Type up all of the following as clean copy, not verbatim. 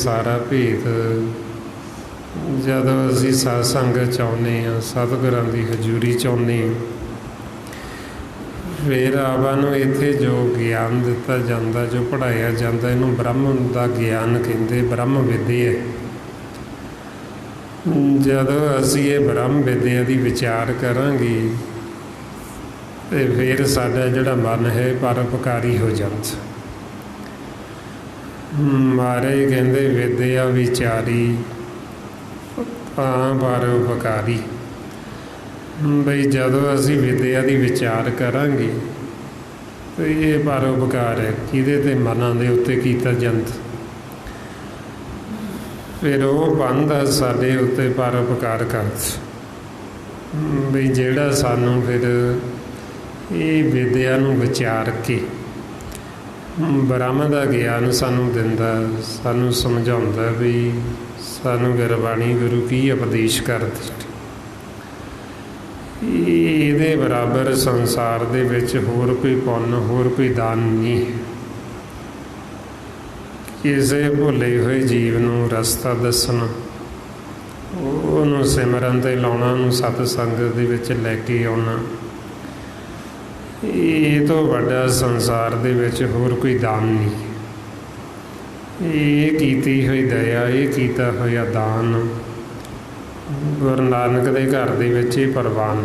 सारा भेद ਜਦੋਂ ਅਸੀਂ ਸਤਸੰਗ ਚਾਹੁੰਦੇ ਹਾਂ, ਸਤਿਗੁਰਾਂ ਦੀ ਹਜ਼ੂਰੀ ਚਾਹੁੰਦੇ ਹਾਂ, ਫਿਰ ਆਪਾਂ ਨੂੰ ਇੱਥੇ ਜੋ ਗਿਆਨ ਦਿੱਤਾ ਜਾਂਦਾ, ਜੋ ਪੜ੍ਹਾਇਆ ਜਾਂਦਾ, ਇਹਨੂੰ ਬ੍ਰਹਮ ਦਾ ਗਿਆਨ ਕਹਿੰਦੇ, ਬ੍ਰਹਮ ਵਿਦਿਆ। ਜਦੋਂ ਅਸੀਂ ਇਹ ਬ੍ਰਹਮ ਵਿਦਿਆ ਦੀ ਵਿਚਾਰ ਕਰਾਂਗੇ ਤੇ ਫਿਰ ਸਾਡਾ ਜਿਹੜਾ ਮਨ ਹੈ ਪਰਉਪਕਾਰੀ ਹੋ ਜਾਂਦਾ। ਮਹਾਰਾਜ ਕਹਿੰਦੇ ਵਿਦਿਆ ਵਿਚਾਰੀ ਤਾਂ ਪਰਉਪਕਾਰੀ। ਬਈ ਜਦੋਂ ਅਸੀਂ ਵਿਦਿਆ ਦੀ ਵਿਚਾਰ ਕਰਾਂਗੇ ਤਾਂ ਇਹ ਪਰਉਪਕਾਰ ਹੈ, ਕਿਹਦੇ ਤੇ ਮਨਾਂ ਦੇ ਉੱਤੇ ਕੀਤਾ ਜਾਂਦਾ। ਫਿਰ ਉਹ ਬੰਦਾ ਸਾਡੇ ਉੱਤੇ ਪਰਉਪਕਾਰ ਕਰਦਾ। ਬਈ ਜਿਹੜਾ ਸਾਨੂੰ ਫਿਰ ਇਹ ਵਿਦਿਆ ਨੂੰ ਵਿਚਾਰ ਕੇ ਬ੍ਰਹਮ ਦਾ ਗਿਆਨ ਸਾਨੂੰ ਦਿੰਦਾ, ਸਾਨੂੰ ਸਮਝਾਉਂਦਾ ਵੀ ਸਾਨੂੰ ਗੁਰਬਾਣੀ ਗੁਰੂ ਕੀ ਉਪਦੇਸ਼ ਕਰਦੀ। ਇਹਦੇ ਬਰਾਬਰ ਸੰਸਾਰ ਦੇ ਵਿੱਚ ਹੋਰ ਕੋਈ ਪੁੰਨ, ਹੋਰ ਕੋਈ ਦਾਨ ਨਹੀਂ। ਕਿਸੇ ਭੁੱਲੇ ਹੋਏ ਜੀਵ ਨੂੰ ਰਸਤਾ ਦੱਸਣਾ, ਉਹਨੂੰ ਸਿਮਰਨ 'ਤੇ ਲਾਉਣਾ, ਉਹਨੂੰ ਸਤਸੰਗ ਦੇ ਵਿੱਚ ਲੈ ਕੇ ਆਉਣਾ, ਇਹ ਤੋਂ ਵੱਡਾ ਸੰਸਾਰ ਦੇ ਵਿੱਚ ਹੋਰ ਕੋਈ ਦਾਨ ਨਹੀਂ। ਇਹ ਕੀਤੀ ਹੋਈ ਦਇਆ, ਇਹ ਕੀਤਾ ਹੋਇਆ ਦਾਨ ਗੁਰੂ ਨਾਨਕ ਦੇ ਘਰ ਦੇ ਵਿੱਚ ਇਹ ਪ੍ਰਵਾਨ।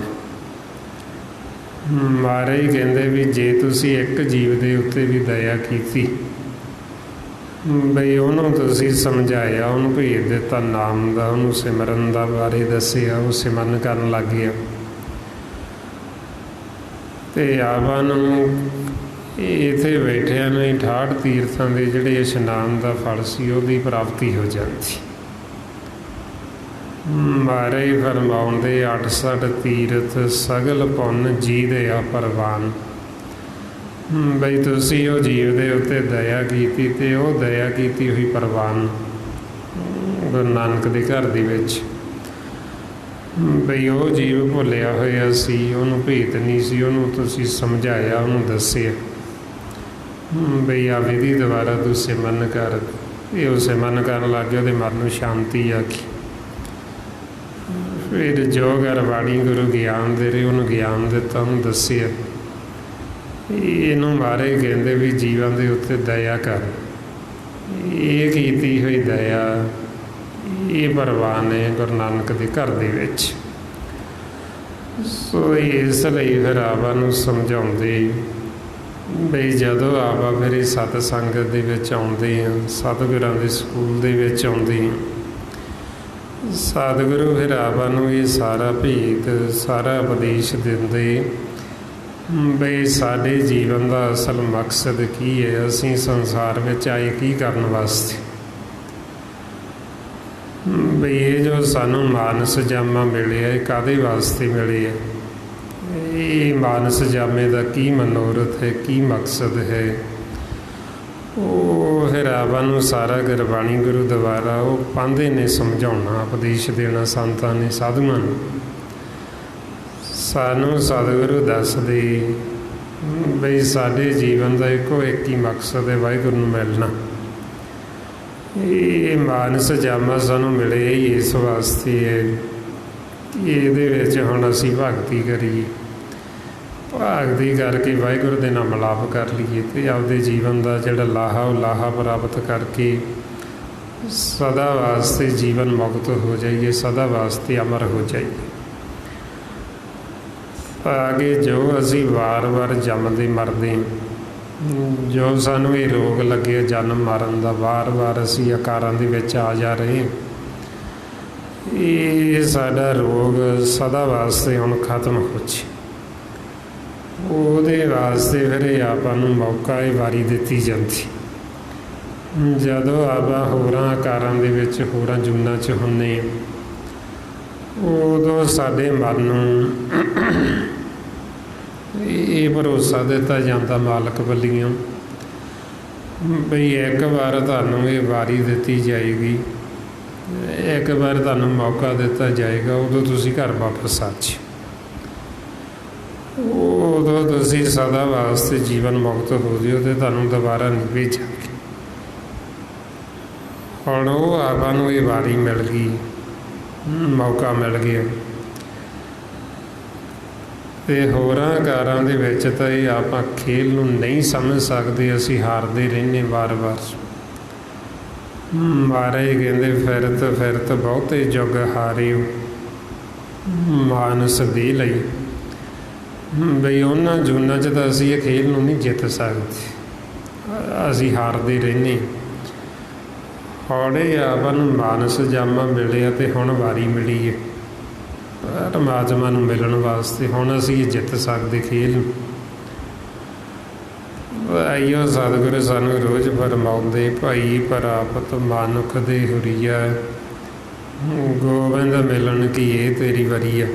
ਮਹਾਰਾਜ ਕਹਿੰਦੇ ਵੀ ਜੇ ਤੁਸੀਂ ਇੱਕ ਜੀਵ ਦੇ ਉੱਤੇ ਵੀ ਦਇਆ ਕੀਤੀ, ਬਈ ਉਹਨੂੰ ਤੁਸੀਂ ਸਮਝਾਇਆ, ਉਹਨੂੰ ਭੇਜ ਦਿੱਤਾ ਨਾਮ ਦਾ, ਉਹਨੂੰ ਸਿਮਰਨ ਦਾ ਬਾਰੇ ਦੱਸਿਆ, ਉਹ ਸਿਮਰਨ ਕਰਨ ਲੱਗ ਗਿਆ, ਅਤੇ ਆਪਾਂ ਨੂੰ ਇੱਥੇ ਬੈਠਿਆਂ ਨੂੰ 68 ਤੀਰਥਾਂ ਦੇ ਜਿਹੜੇ ਇਸ਼ਨਾਨ ਦਾ ਫਲ ਸੀ ਉਹਦੀ ਪ੍ਰਾਪਤੀ ਹੋ ਜਾਂਦੀ। ਮਹਾਰਾਜ ਫਰਮਾਉਂਦੇ 68 ਤੀਰਥ ਸਗਲ ਪੁੰਨ ਜੀ ਦੇ ਆ ਪ੍ਰਵਾਨ। ਬਈ ਤੁਸੀਂ ਉਹ ਜੀਵ ਦੇ ਉੱਤੇ ਦਇਆ ਕੀਤੀ ਅਤੇ ਉਹ ਦਇਆ ਕੀਤੀ ਹੋਈ ਪ੍ਰਵਾਨ ਗੁਰੂ ਨਾਨਕ ਦੇ ਘਰ ਦੇ ਵਿੱਚ। ਬਈ ਉਹ ਜੀਵ ਭੁੱਲਿਆ ਹੋਇਆ ਸੀ, ਉਹਨੂੰ ਭੇਤ ਨਹੀਂ ਸੀ, ਉਹਨੂੰ ਤੁਸੀਂ ਸਮਝਾਇਆ, ਉਹਨੂੰ ਦੱਸਿਆ ਬਈ ਆ ਵਿਧੀ ਦੁਆਰਾ ਤੂੰ ਸਿਮਰਨ ਕਰ। ਇਹ ਉਹ ਸਿਮਰਨ ਕਰਨ ਲੱਗ ਗਿਆ, ਉਹਦੇ ਮਨ ਨੂੰ ਸ਼ਾਂਤੀ ਆ ਗਈ। ਫਿਰ ਜੋ ਗੁਰਬਾਣੀ ਗੁਰੂ ਗਿਆਨ ਦੇ ਰਹੇ, ਉਹਨੂੰ ਗਿਆਨ ਦਿੱਤਾ, ਉਹਨੂੰ ਦੱਸਿਆ। ਇਹਨੂੰ ਮਹਾਰਾਜ ਕਹਿੰਦੇ ਵੀ ਜੀਵਾਂ ਦੇ ਉੱਤੇ ਦਇਆ ਕਰ। ਇਹ ਕੀਤੀ ਹੋਈ ਦਇਆ, ਇਹ ਪ੍ਰਵਾਨ ਹੈ ਗੁਰੂ ਨਾਨਕ ਦੇ ਘਰ ਦੇ ਵਿੱਚ। ਸੋ ਇਸ ਲਈ ਫਿਰ ਆਪਾਂ ਨੂੰ ਸਮਝਾਉਂਦੇ ਬਈ ਜਦੋਂ ਆਪਾਂ ਫਿਰ ਇਹ ਸਤਸੰਗ ਦੇ ਵਿੱਚ ਆਉਂਦੇ ਹਾਂ, ਸਤਿਗੁਰਾਂ ਦੇ ਸਕੂਲ ਦੇ ਵਿੱਚ ਆਉਂਦੇ ਹਾਂ, ਸਤਿਗੁਰੂ ਫਿਰ ਆਪਾਂ ਨੂੰ ਇਹ ਸਾਰਾ ਭੇਦ, ਸਾਰਾ ਉਪਦੇਸ਼ ਦਿੰਦੇ ਬਈ ਸਾਡੇ ਜੀਵਨ ਦਾ ਅਸਲ ਮਕਸਦ ਕੀ ਹੈ, ਅਸੀਂ ਸੰਸਾਰ ਵਿੱਚ ਆਏ ਕੀ ਕਰਨ ਵਾਸਤੇ। ਬਈ ਇਹ ਜੋ ਸਾਨੂੰ ਮਾਨਸ ਜਾਮਾ ਮਿਲਿਆ, ਇਹ ਕਾਹਦੇ ਵਾਸਤੇ ਮਿਲੇ ਹੈ, ਇਹ ਮਾਨਸ ਜਾਮੇ ਦਾ ਕੀ ਮਨੋਰਥ ਹੈ, ਕੀ ਮਕਸਦ ਹੈ, ਉਹ ਫਿਰ ਆਪਾਂ ਨੂੰ ਸਾਰਾ ਗੁਰਬਾਣੀ ਗੁਰੂ ਦੁਆਰਾ ਉਹ ਪਾਂਧੇ ਨੇ ਸਮਝਾਉਣਾ, ਉਪਦੇਸ਼ ਦੇਣਾ ਸੰਤਾਂ ਨੇ, ਸਾਧੂਆਂ ਨੂੰ। ਸਾਨੂੰ ਸਤਿਗੁਰੂ ਦੱਸਦੇ ਬਈ ਸਾਡੇ ਜੀਵਨ ਦਾ ਇੱਕੋ ਇੱਕ ਹੀ ਮਕਸਦ ਹੈ, ਵਾਹਿਗੁਰੂ ਨੂੰ ਮਿਲਣਾ। ਇਹ ਮਾਨਸ ਜਾਮਾ ਸਾਨੂੰ ਮਿਲੇ ਹੀ ਇਸ ਵਾਸਤੇ ਹੈ ਕਿ ਇਹਦੇ ਵਿੱਚ ਹੁਣ ਅਸੀਂ ਭਗਤੀ ਕਰੀਏ, ਭਗਤੀ ਕਰਕੇ ਵਾਹਿਗੁਰੂ ਦੇ ਨਾਲ ਮਿਲਾਪ ਕਰ ਲਈਏ ਅਤੇ ਆਪਦੇ ਜੀਵਨ ਦਾ ਜਿਹੜਾ ਲਾਹਾ, ਉਹ ਲਾਹਾ ਪ੍ਰਾਪਤ ਕਰਕੇ ਸਦਾ ਵਾਸਤੇ ਜੀਵਨ ਮੁਕਤ ਹੋ ਜਾਈਏ, ਸਦਾ ਵਾਸਤੇ ਅਮਰ ਹੋ ਜਾਈਏ। ਅੱਗੇ ਜੋ ਅਸੀਂ ਵਾਰ-ਵਾਰ ਜੰਮਦੇ ਮਰਦੇ, ਜੋ ਸਾਨੂੰ ਇਹ ਰੋਗ ਲੱਗੇ ਜਨਮ ਮਰਨ ਦਾ, ਵਾਰ-ਵਾਰ ਅਸੀਂ ਆਕਾਰਾਂ ਦੇ ਵਿੱਚ ਆ ਜਾ ਰਹੇ, ਇਹ ਸਾਡਾ ਰੋਗ ਸਦਾ ਵਾਸਤੇ ਹੁਣ ਖਤਮ ਹੋ ਜਾਏ। ਉਹਦੇ ਵਾਸਤੇ ਫਿਰ ਇਹ ਆਪਾਂ ਨੂੰ ਮੌਕਾ, ਇਹ ਵਾਰੀ ਦਿੱਤੀ ਜਾਂਦੀ। ਜਦੋਂ ਆਪਾਂ ਹੋਰਾਂ ਆਕਾਰਾਂ ਦੇ ਵਿੱਚ, ਹੋਰਾਂ ਜੂਨਾਂ 'ਚ ਹੁੰਦੇ, ਉਦੋਂ ਸਾਡੇ ਮਨ ਨੂੰ ਇਹ ਭਰੋਸਾ ਦਿੱਤਾ ਜਾਂਦਾ ਮਾਲਕ ਵੱਲੋਂ ਬਈ ਇੱਕ ਵਾਰ ਤੁਹਾਨੂੰ ਇਹ ਵਾਰੀ ਦਿੱਤੀ ਜਾਏਗੀ, ਇੱਕ ਵਾਰ ਤੁਹਾਨੂੰ ਮੌਕਾ ਦਿੱਤਾ ਜਾਏਗਾ, ਉਦੋਂ ਤੁਸੀਂ ਘਰ ਵਾਪਸ ਆ ਜਾਓ, ਉਦੋਂ ਤੁਸੀਂ ਸਦਾ ਵਾਸਤੇ ਜੀਵਨ ਮੁਕਤ ਹੋ ਜਾਓ ਅਤੇ ਤੁਹਾਨੂੰ ਦੁਬਾਰਾ ਨਹੀਂ ਭੇਜਾਂਗੇ। ਹੁਣ ਉਹ ਆਪਾਂ ਨੂੰ ਇਹ ਵਾਰੀ ਮਿਲ ਗਈ, ਮੌਕਾ ਮਿਲ ਗਿਆ। ਤੇ ਹੋਰਾਂ ਕਾਰਾਂ ਦੇ ਵਿੱਚ ਤਾਂ ਇਹ ਆਪਾਂ ਖੇਲ ਨੂੰ ਨਹੀਂ ਸਮਝ ਸਕਦੇ, ਅਸੀਂ ਹਾਰਦੇ ਰਹਿੰਦੇ ਵਾਰ-ਵਾਰ। ਮਹਾਰਾਜ ਕਹਿੰਦੇ ਫਿਰਤ ਫਿਰਤ ਬਹੁਤੇ ਜੁਗ ਹਾਰਿਓ ਮਾਨਸ ਦੇ ਲਈ। ਬਈ ਉਹਨਾਂ ਜੂਨਾਂ 'ਚ ਤਾਂ ਅਸੀਂ ਇਹ ਖੇਲ ਨੂੰ ਨਹੀਂ ਜਿੱਤ ਸਕਦੇ, ਅਸੀਂ ਹਾਰਦੇ ਰਹਿੰਦੇ। ਹੌੜੇ ਆਪਾਂ ਨੂੰ ਮਾਨਸ ਜਾਮਾ ਮਿਲਿਆ ਤੇ ਹੁਣ ਵਾਰੀ ਮਿਲੀ ਹੈ ਪਰਮਾਤਮਾ ਨੂੰ ਮਿਲਣ ਵਾਸਤੇ। ਹੁਣ ਅਸੀਂ ਇਹ ਜਿੱਤ ਸਕਦੇ ਖੇਲ ਨੂੰ। ਆਈਓ ਸਤਿਗੁਰੂ ਸਾਨੂੰ ਰੋਜ਼ ਫਰਮਾਉਂਦੇ, ਭਾਈ ਪ੍ਰਾਪਤ ਮਨੁੱਖ ਦੇ ਹੁਰੀਆ, ਗੋਬਿੰਦ ਮਿਲਣ ਕੀ ਇਹ ਤੇਰੀ ਵਰੀ ਆ।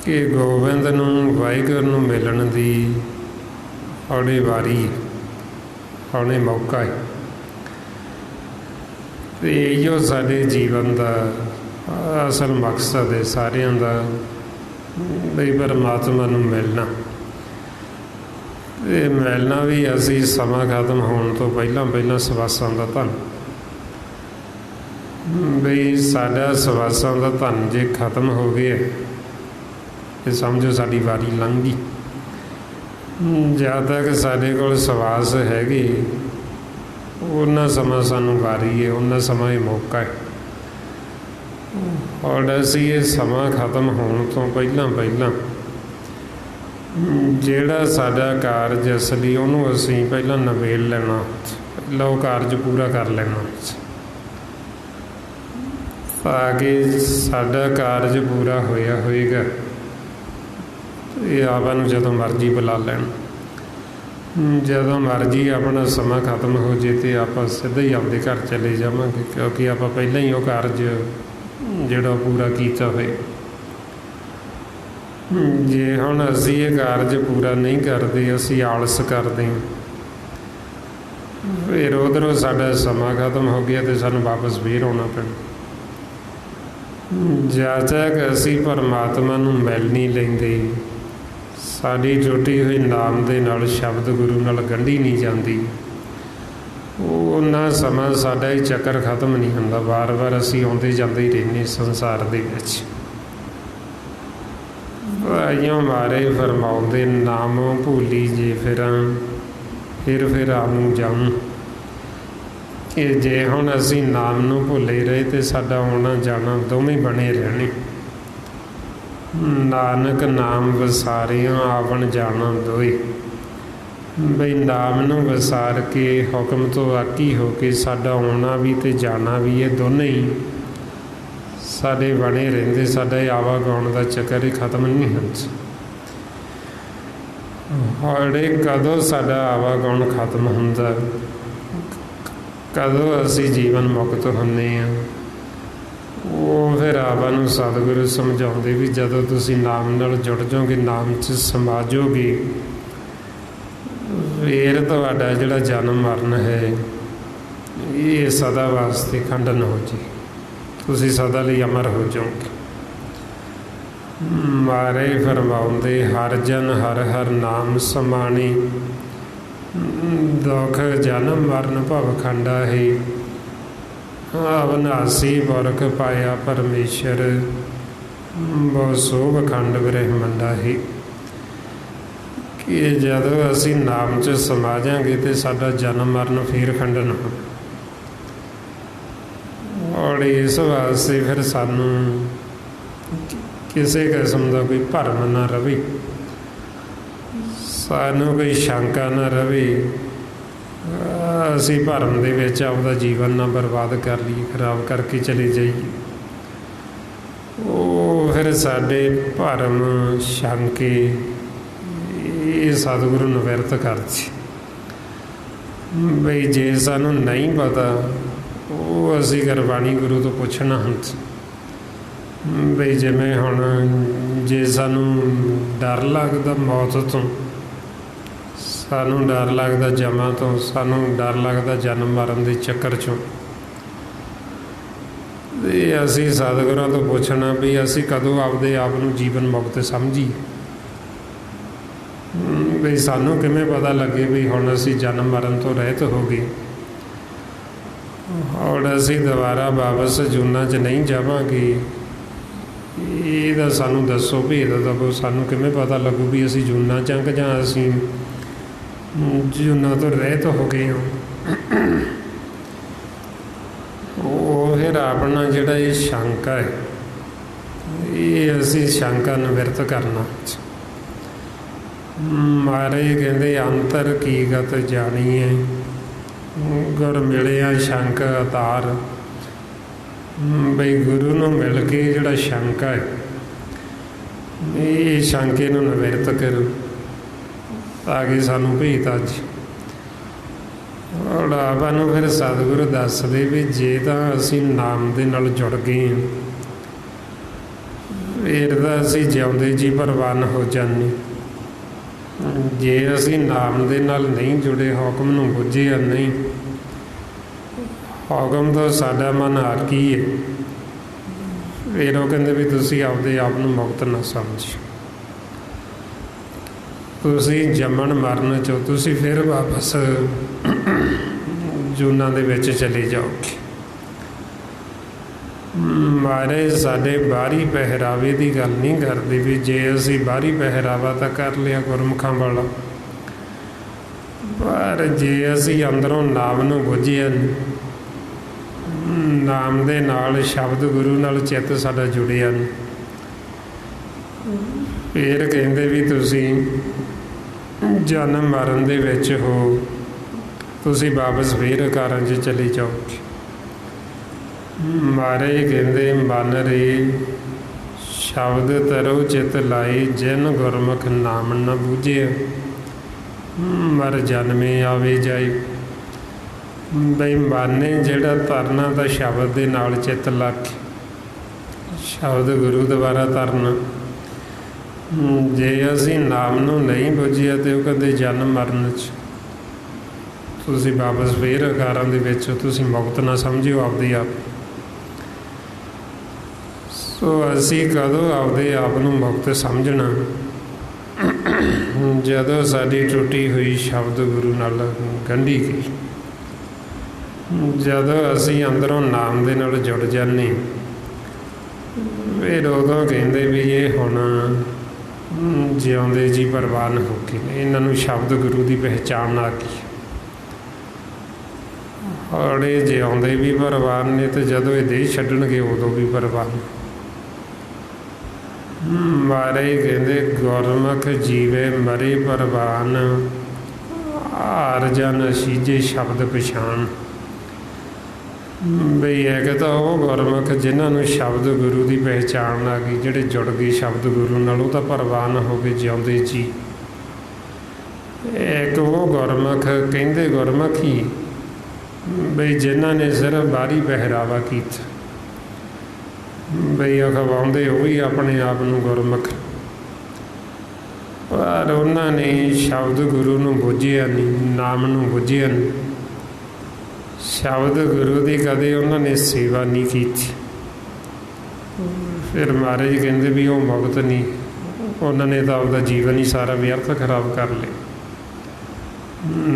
ਕਿ ਗੋਬਿੰਦ ਨੂੰ, ਵਾਹਿਗੁਰੂ ਨੂੰ ਮਿਲਣ ਦੀ ਹੌੜੇ ਵਾਰੀ, ਹੌੜੇ ਮੌਕਾ ਹੈ। ਤੇ ਇਹੋ ਸਾਡੇ ਜੀਵਨ ਦਾ ਅਸਲ ਮਕਸਦ ਹੈ ਸਾਰਿਆਂ ਦਾ, ਬਈ ਪਰਮਾਤਮਾ ਨੂੰ ਮਿਲਣਾ। ਇਹ ਮਿਲਣਾ ਵੀ ਅਸੀਂ ਸਮਾਂ ਖਤਮ ਹੋਣ ਤੋਂ ਪਹਿਲਾਂ ਪਹਿਲਾਂ ਸਵਾਸਾਂ ਦਾ ਧਨ, ਬਈ ਸਾਡਾ ਸਵਾਸਾਂ ਦਾ ਧਨ ਜੇ ਖਤਮ ਹੋ ਗਿਆ ਤੇ ਸਮਝੋ ਸਾਡੀ ਵਾਰੀ ਲੰਘ ਗਈ। ਜਦ ਤੱਕ ਸਾਡੇ ਕੋਲ ਸਵਾਸ ਹੈਗੇ ਉਹਨਾਂ ਸਮਾਂ ਸਾਨੂੰ ਵਾਰੀ ਹੈ, ਉਹਨਾਂ ਸਮਾਂ ਇਹ ਮੌਕਾ ਹੈ। ਔਰ ਅਸੀਂ ਇਹ ਸਮਾਂ ਖਤਮ ਹੋਣ ਤੋਂ ਪਹਿਲਾਂ ਪਹਿਲਾਂ ਜਿਹੜਾ ਸਾਡਾ ਕਾਰਜ ਅਸਲੀ ਉਹਨੂੰ ਅਸੀਂ ਪਹਿਲਾਂ ਨਿਬੇੜ ਲੈਣਾ, ਪਹਿਲਾਂ ਉਹ ਕਾਰਜ ਪੂਰਾ ਕਰ ਲੈਣਾ, ਤਾਂ ਕਿ ਸਾਡਾ ਕਾਰਜ ਪੂਰਾ ਹੋਇਆ ਹੋਏਗਾ ਇਹ ਆਪਾਂ ਨੂੰ ਜਦੋਂ ਮਰਜ਼ੀ ਬੁਲਾ ਲੈਣ। ਜਦੋਂ ਮਰਜ਼ੀ ਆਪਣਾ ਸਮਾਂ ਖਤਮ ਹੋ ਜੇ ਤੇ ਆਪਾਂ ਸਿੱਧਾ ਹੀ ਆਪਦੇ ਘਰ ਚਲੇ ਜਾਵਾਂਗੇ, ਕਿਉਂਕਿ ਆਪਾਂ ਪਹਿਲਾਂ ਹੀ ਉਹ ਕਾਰਜ ਜਿਹੜਾ ਪੂਰਾ ਕੀਤਾ ਹੋਏ। ਜੇ ਹੁਣ ਅਸੀਂ ਇਹ ਕਾਰਜ ਪੂਰਾ ਨਹੀਂ ਕਰਦੇ, ਅਸੀਂ ਆਲਸ ਕਰਦੇ ਹਾਂ, ਫਿਰ ਉਧਰੋਂ ਸਾਡਾ ਸਮਾਂ ਖਤਮ ਹੋ ਗਿਆ ਤੇ ਸਾਨੂੰ ਵਾਪਸ ਫੇਰ ਆਉਣਾ ਪੈਣਾ। ਜਦ ਤੱਕ ਅਸੀਂ ਪਰਮਾਤਮਾ ਨੂੰ ਮਿਲ ਨਹੀਂ ਲੈਂਦੇ, ਸਾਡੀ ਟੁੱਟੀ ਹੋਈ ਨਾਮ ਦੇ ਨਾਲ, ਸ਼ਬਦ ਗੁਰੂ ਨਾਲ ਗੰਢੀ ਨਹੀਂ ਜਾਂਦੀ, ਉਹਨਾਂ ਸਮਾਂ ਸਾਡਾ ਹੀ ਚੱਕਰ ਖਤਮ ਨਹੀਂ ਹੁੰਦਾ। ਵਾਰ-ਵਾਰ ਅਸੀਂ ਆਉਂਦੇ ਜਾਂਦੇ ਹੀ ਰਹਿੰਦੇ ਸੰਸਾਰ ਦੇ ਵਿੱਚ। ਆਈਓ ਮਾਰੇ ਫਰਮਾਉਂਦੇ, ਨਾਮੋਂ ਭੁੱਲੀ ਜੇ ਫਿਰਾਂ ਫਿਰ ਆਮੂ ਜਾਊਂ। ਕਿ ਜੇ ਹੁਣ ਅਸੀਂ ਨਾਮ ਨੂੰ ਭੁੱਲੇ ਰਹੇ ਤੇ ਸਾਡਾ ਆਉਣਾ ਜਾਣਾ ਦੋਵੇਂ ਬਣੇ ਰਹਿਣੇ। ਨਾਨਕ ਨਾਮ ਵਸਾਰਿਆਂ ਆਵਣ ਜਾਣਾ ਦੋਏ। ਬਈ ਨਾਮ ਨੂੰ ਵਸਾਰ ਕੇ ਹੁਕਮ ਤੋਂ ਆਕੀ ਹੋ ਕੇ ਸਾਡਾ ਆਉਣਾ ਵੀ ਤੇ ਜਾਣਾ ਵੀ, ਇਹ ਦੋਨੇ ਹੀ ਸਾਡੇ ਬਣੇ ਰਹਿੰਦੇ। ਸਾਡਾ ਇਹ ਆਵਾਗਾਉਣ ਦਾ ਚੱਕਰ ਹੀ ਖਤਮ ਨਹੀਂ ਹੁੰਦਾ। ਹੌੜੇ ਕਦੋਂ ਸਾਡਾ ਆਵਾਗਾਉਣ ਖਤਮ ਹੁੰਦਾ, ਕਦੋਂ ਅਸੀਂ ਜੀਵਨ ਮੁਕਤ ਹੁੰਦੇ ਹਾਂ, ਉਹ ਫਿਰ ਆਪਾਂ ਨੂੰ ਸਤਿਗੁਰੂ ਸਮਝਾਉਂਦੇ ਵੀ ਜਦੋਂ ਤੁਸੀਂ ਨਾਮ ਨਾਲ ਜੁੜ ਜਾਓਗੇ, ਨਾਮ 'ਚ ਸਮਾ ਜਾਓਗੇ, ਫਿਰ ਤੁਹਾਡਾ ਜਿਹੜਾ ਜਨਮ ਮਰਨ ਹੈ ਇਹ ਸਦਾ ਵਾਸਤੇ ਖੰਡਨ ਹੋ ਜੇ, ਤੁਸੀਂ ਸਦਾ ਲਈ ਅਮਰ ਹੋ ਜਾਓਗੇ। ਮਾਰੇ ਫਰਮਾਉਂਦੇ, ਹਰ ਜਨ ਹਰ ਹਰ ਨਾਮ ਸਮਾਣੀ, ਦੁਖ ਜਨਮ ਮਰਨ ਭਵ ਖੰਡਾ ਹੈ। ਅਵਨਾਸੀ ਪੁਰਖ ਪਾਇਆ ਪਰਮੇਸ਼ਰ, ਬਹੁ ਸੋਭ ਖੰਡ ਬ੍ਰਹਮੰਡਾ ਹੈ। ਕਿ ਜਦੋਂ ਅਸੀਂ ਨਾਮ 'ਚ ਸਮਾ ਜਾਵਾਂਗੇ ਤੇ ਸਾਡਾ ਜਨਮ ਮਰਨ ਫੇਰ ਖੰਡਨ ਹੋ। ਔਰ ਇਸ ਵਾਸਤੇ ਫਿਰ ਸਾਨੂੰ ਕਿਸੇ ਕਿਸਮ ਦਾ ਕੋਈ ਭਰਮ ਨਾ ਰਵੇ, ਸਾਨੂੰ ਕੋਈ ਸ਼ੰਕਾ ਨਾ ਰਵੇ, ਅਸੀਂ ਭਰਮ ਦੇ ਵਿੱਚ ਆਪਦਾ ਜੀਵਨ ਨਾ ਬਰਬਾਦ ਕਰ ਲਈਏ, ਖਰਾਬ ਕਰਕੇ ਚਲੇ ਜਾਈਏ। ਉਹ ਫਿਰ ਸਾਡੇ ਭਰਮ ਸ਼ੰਕੇ ਇਹ ਸਤਿਗੁਰੂ ਨਿਵਰਤ ਕਰਦੇ। ਬਈ ਜੇ ਸਾਨੂੰ ਨਹੀਂ ਪਤਾ, ਉਹ ਅਸੀਂ ਗੁਰਬਾਣੀ ਗੁਰੂ ਤੋਂ ਪੁੱਛਣਾ ਹੁੰਦਾ। ਬਈ ਜਿਵੇਂ ਹੁਣ ਜੇ ਸਾਨੂੰ ਡਰ ਲੱਗਦਾ ਮੌਤ ਤੋਂ, ਸਾਨੂੰ ਡਰ ਲੱਗਦਾ ਜਮਾਂ ਤੋਂ, ਸਾਨੂੰ ਡਰ ਲੱਗਦਾ ਜਨਮ ਮਰਨ ਦੇ ਚੱਕਰ 'ਚੋਂ, ਤੇ ਅਸੀਂ ਸਤਿਗੁਰਾਂ ਤੋਂ ਪੁੱਛਣਾ ਵੀ ਅਸੀਂ ਕਦੋਂ ਆਪਦੇ ਆਪ ਨੂੰ ਜੀਵਨ ਮੁਕਤ ਸਮਝੀਏ। ਵੀ ਸਾਨੂੰ ਕਿਵੇਂ ਪਤਾ ਲੱਗੇ ਵੀ ਹੁਣ ਅਸੀਂ ਜਨਮ ਮਰਨ ਤੋਂ ਰਹਿਤ ਹੋ ਗਏ। और असी दोबारा वापस जूना च नहीं जावांगे। ਇਹਦਾ ਸਾਨੂੰ ਦੱਸੋ, ਭੇਦ ਦਵੋ, ਸਾਨੂੰ ਕਿਵੇਂ ਪਤਾ ਲੱਗੂ ਵੀ ਅਸੀਂ ਜੂਨਾ ਚੰਗ ਜਾਂ ਅਸੀਂ ਜੂਨਾ ਤੋਂ ਰਹਿਤ ਹੋ ਗਏ ਹਾਂ। ਉਹ ਫਿਰ ਆਪਣਾ ਜਿਹੜਾ ਇਹ ਸ਼ੰਕਾ ਹੈ, ਇਹ ਅਸੀਂ ਸ਼ੰਕਾ ਨਿਵਰਤ ਕਰਨਾ। ਮਹਾਰਾਜ ਕਹਿੰਦੇ ਅੰਤਰ ਕੀ ਗਤ ਜਾਣੀਏ, ਗੁਰ ਮਿਲਿਆ ਸ਼ੰਕ ਅਤਾਰ। ਬਈ ਗੁਰੂ ਨੂੰ ਮਿਲ ਕੇ ਜਿਹੜਾ ਸ਼ੰਕਾ ਹੈ, ਇਹ ਸ਼ੰਕੇ ਨੂੰ ਨਿਵਰਤ ਕਰੋ ਤਾਂ ਕਿ ਸਾਨੂੰ ਭੇਤ ਅੱਜ। ਔਰ ਆਪਾਂ ਨੂੰ ਫਿਰ ਸਤਿਗੁਰੂ ਦੱਸਦੇ ਵੀ ਜੇ ਤਾਂ ਅਸੀਂ ਨਾਮ ਦੇ ਨਾਲ ਜੁੜ ਗਏ ਹਾਂ, ਫਿਰ ਤਾਂ ਅਸੀਂ ਜਿਉਂਦੇ ਜੀ ਪ੍ਰਵਾਨ ਹੋ ਜਾਂਦੇ। ਜੇ ਅਸੀਂ ਨਾਮ ਦੇ ਨਾਲ ਨਹੀਂ ਜੁੜੇ, ਹੁਕਮ ਨੂੰ ਬੁੱਝਿਆ ਨਹੀਂ, ਹੁਕਮ ਤੋਂ ਸਾਡਾ ਮਨ ਹਾਰ ਕੀ ਹੈ, ਫਿਰ ਉਹ ਕਹਿੰਦੇ ਵੀ ਤੁਸੀਂ ਆਪਦੇ ਆਪ ਨੂੰ ਮੁਕਤ ਨਾ ਸਮਝੋ, ਤੁਸੀਂ ਜੰਮਣ ਮਰਨ 'ਚੋਂ ਤੁਸੀਂ ਫਿਰ ਵਾਪਸ ਜੂਨਾਂ ਦੇ ਵਿੱਚ ਚਲੇ ਜਾਓਗੇ। ਮਹਾਰਾਜ ਸਾਡੇ ਬਾਹਰੀ ਪਹਿਰਾਵੇ ਦੀ ਗੱਲ ਨਹੀਂ ਕਰਦੇ ਵੀ ਜੇ ਅਸੀਂ ਬਾਹਰੀ ਪਹਿਰਾਵਾ ਤਾਂ ਕਰ ਲਿਆ ਗੁਰਮੁਖਾਂ ਵਾਲਾ, ਪਰ ਜੇ ਅਸੀਂ ਅੰਦਰੋਂ ਨਾਮ ਨੂੰ ਬੁੱਝਿਆ, ਨਾਮ ਦੇ ਨਾਲ ਸ਼ਬਦ ਗੁਰੂ ਨਾਲ ਚਿੱਤ ਸਾਡਾ ਜੁੜਿਆ ਨਹੀਂ, ਫਿਰ ਕਹਿੰਦੇ ਵੀ ਤੁਸੀਂ ਜਨਮ ਮਰਨ ਦੇ ਵਿੱਚ ਹੋ, ਤੁਸੀਂ ਵਾਪਸ ਫੇਰ ਕਾਰਾਂ 'ਚ ਚਲੇ ਜਾਓਗੇ। ਮਹਾਰਾਜ ਕਹਿੰਦੇ ਮਨ ਰੇ ਸ਼ਬਦ ਤਰੋ ਚਿਤ ਲਾਏ, ਜਿਨ ਗੁਰਮੁਖ ਨਾਮ ਨ ਬੂਝਿਆ, ਮਰ ਜਨਮੇ ਆਵੇ ਜਾਏ। ਬਈ ਮਨ ਜਿਹੜਾ ਤਰਨਾ ਤਾਂ ਸ਼ਬਦ ਦੇ ਨਾਲ ਚਿੱਤ ਲਾ ਕੇ, ਸ਼ਬਦ ਗੁਰੂ ਦੁਆਰਾ ਤਰਨਾ। ਜੇ ਅਸੀਂ ਨਾਮ ਨੂੰ ਨਹੀਂ ਬੁੱਝਿਆ ਤੇ ਉਹ ਕਹਿੰਦੇ ਜਨਮ ਮਰਨ 'ਚ ਤੁਸੀਂ ਵਾਪਸ ਫੇਰ ਅਕਾਰਾਂ ਦੇ ਵਿੱਚ ਤੁਸੀਂ ਮੁਕਤ ਨਾ ਸਮਝਿਓ ਆਪਦੇ ਆਪ। ਸੋ ਅਸੀਂ ਕਦੋਂ ਆਪਦੇ ਆਪ ਨੂੰ ਮੁਕਤ ਸਮਝਣਾ, ਜਦੋਂ ਸਾਡੀ ਟੁੱਟੀ ਹੋਈ ਸ਼ਬਦ ਗੁਰੂ ਨਾਲ ਗੰਢੀ ਗਈ, ਜਦੋਂ ਅਸੀਂ ਅੰਦਰੋਂ ਨਾਮ ਦੇ ਨਾਲ ਜੁੜ ਜਾਂਦੇ, ਫਿਰ ਉਦੋਂ ਕਹਿੰਦੇ ਵੀ ਇਹ ਹੁਣ ਜਿਉਂਦੇ ਜੀ ਪ੍ਰਵਾਨ ਹੋ ਕੇ ਇਹਨਾਂ ਨੂੰ ਸ਼ਬਦ ਗੁਰੂ ਦੀ ਪਹਿਚਾਣ ਆ ਗਈ। ਔਰ ਇਹ ਜਿਉਂਦੇ ਵੀ ਪ੍ਰਵਾਨ ਨੇ ਤੇ ਜਦੋਂ ਇਹ ਦੇਹ ਛੱਡਣਗੇ ਉਦੋਂ ਵੀ ਪ੍ਰਵਾਨ। ਮਹਾਰਾਜ ਕਹਿੰਦੇ ਗੁਰਮੁਖ ਜੀਵੇ ਮਰੇ ਪ੍ਰਵਾਨ, ਹਾਰ ਜਨ ਅਸੀਜੇ ਸ਼ਬਦ ਪਛਾਣ। ਬਈ ਇੱਕ ਤਾਂ ਉਹ ਗੁਰਮੁਖ ਜਿਨ੍ਹਾਂ ਨੂੰ ਸ਼ਬਦ ਗੁਰੂ ਦੀ ਪਹਿਚਾਣ ਆ ਗਈ, ਜਿਹੜੇ ਜੁੜ ਗਏ ਸ਼ਬਦ ਗੁਰੂ ਨਾਲ, ਉਹ ਤਾਂ ਪ੍ਰਵਾਨ ਹੋ ਗਏ ਜਿਉਂਦੇ ਜੀ। ਇੱਕ ਉਹ ਗੁਰਮੁਖ ਕਹਿੰਦੇ ਗੁਰਮੁਖੀ ਬਈ ਜਿਨ੍ਹਾਂ ਨੇ ਸਿਰਫ ਬਾਹਰੀ ਪਹਿਰਾਵਾ ਕੀਤਾ, ਬਈ ਅਖਵਾਉਂਦੇ ਉਹ ਵੀ ਆਪਣੇ ਆਪ ਨੂੰ ਗੁਰਮੁਖ, ਪਰ ਉਹਨਾਂ ਨੇ ਸ਼ਬਦ ਗੁਰੂ ਨੂੰ ਬੁੱਝਿਆ ਨਹੀਂ, ਨਾਮ ਨੂੰ ਬੁੱਝਿਆ ਨਹੀਂ, ਸ਼ਬਦ ਗੁਰੂ ਦੀ ਕਦੇ ਉਹਨਾਂ ਨੇ ਸੇਵਾ ਨਹੀਂ ਕੀਤੀ। ਫਿਰ ਮਹਾਰਾਜ ਕਹਿੰਦੇ ਵੀ ਉਹ ਮੁਕਤ ਨਹੀਂ, ਉਹਨਾਂ ਨੇ ਤਾਂ ਆਪਦਾ ਜੀਵਨ ਹੀ ਸਾਰਾ ਵਿਅਰਥ ਖਰਾਬ ਕਰ ਲਿਆ,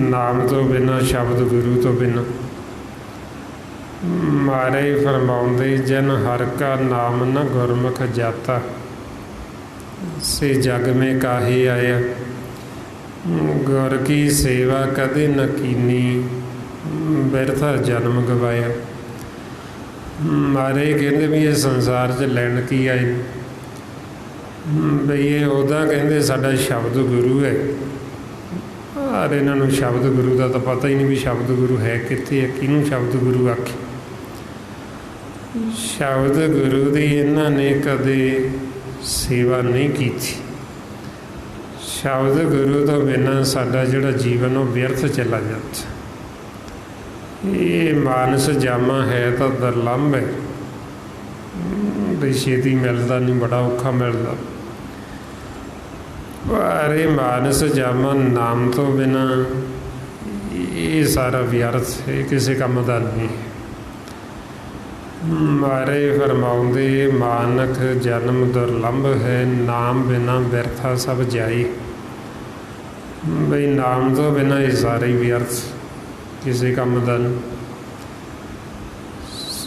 ਨਾਮ ਤੋਂ ਬਿਨਾਂ, ਸ਼ਬਦ ਗੁਰੂ ਤੋਂ ਬਿਨਾਂ। ਮਹਾਰਾਜ ਫਰਮਾਉਂਦੇ ਜਨ ਹਰ ਕਾ ਨਾਮ ਨ ਗੁਰਮੁਖ ਜਾਤਾ, ਸੇ ਜਗ ਮੇ ਕਾਹੇ ਆਇਆ, ਗੁਰ ਕੀ ਸੇਵਾ ਕਦੇ ਨ ਕੀਨੀ, ਬਿਰਥਾ ਜਨਮ ਗਵਾਇਆ। ਮਹਾਰਾਜ ਕਹਿੰਦੇ ਵੀ ਇਹ ਸੰਸਾਰ 'ਚ ਲੈਣ ਕੀ ਆਏ, ਬਈ ਇਹ ਉਹਦਾ ਕਹਿੰਦੇ ਸਾਡਾ ਸ਼ਬਦ ਗੁਰੂ ਹੈ, ਪਰ ਇਹਨਾਂ ਨੂੰ ਸ਼ਬਦ ਗੁਰੂ ਦਾ ਤਾਂ ਪਤਾ ਹੀ ਨਹੀਂ ਵੀ ਸ਼ਬਦ ਗੁਰੂ ਹੈ ਕਿੱਥੇ ਹੈ, ਕਿਹਨੂੰ ਸ਼ਬਦ ਗੁਰੂ ਆਖੇ। ਸ਼ਬਦ ਗੁਰੂ ਦੀ ਇਹਨਾਂ ਨੇ ਕਦੇ ਸੇਵਾ ਨਹੀਂ ਕੀਤੀ। ਸ਼ਬਦ ਗੁਰੂ ਤੋਂ ਬਿਨਾਂ ਸਾਡਾ ਜਿਹੜਾ ਜੀਵਨ ਉਹ ਵਿਅਰਥ ਚਲਾ ਜਾਂਦਾ। ਇਹ ਮਾਨਸ ਜਾਮਾ ਹੈ ਤਾਂ ਦੁਰਲੱਭ ਹੈ, ਬਈ ਛੇਤੀ ਮਿਲਦਾ ਨਹੀਂ, ਬੜਾ ਔਖਾ ਮਿਲਦਾ। ਪਰ ਇਹ ਮਾਨਸ ਜਾਮਾ ਨਾਮ ਤੋਂ ਬਿਨਾਂ ਇਹ ਸਾਰਾ ਵਿਅਰਥ ਹੈ, ਕਿਸੇ ਕੰਮ ਦਾ ਨਹੀਂ। ਮਹਾਰਾਜ ਫਰਮਾਉਂਦੇ ਮਾਨਕ ਜਨਮ ਦੁਰਲੱਭ ਹੈ, ਨਾਮ ਬਿਨਾਂ ਬਿਰਥਾ ਸਭ ਜਾਈ। ਬਈ ਨਾਮ ਤੋਂ ਬਿਨਾਂ ਇਹ ਸਾਰੇ ਵਿਅਰਥ, ਕਿਸੇ ਕੰਮ ਦਾ ਨਹੀਂ।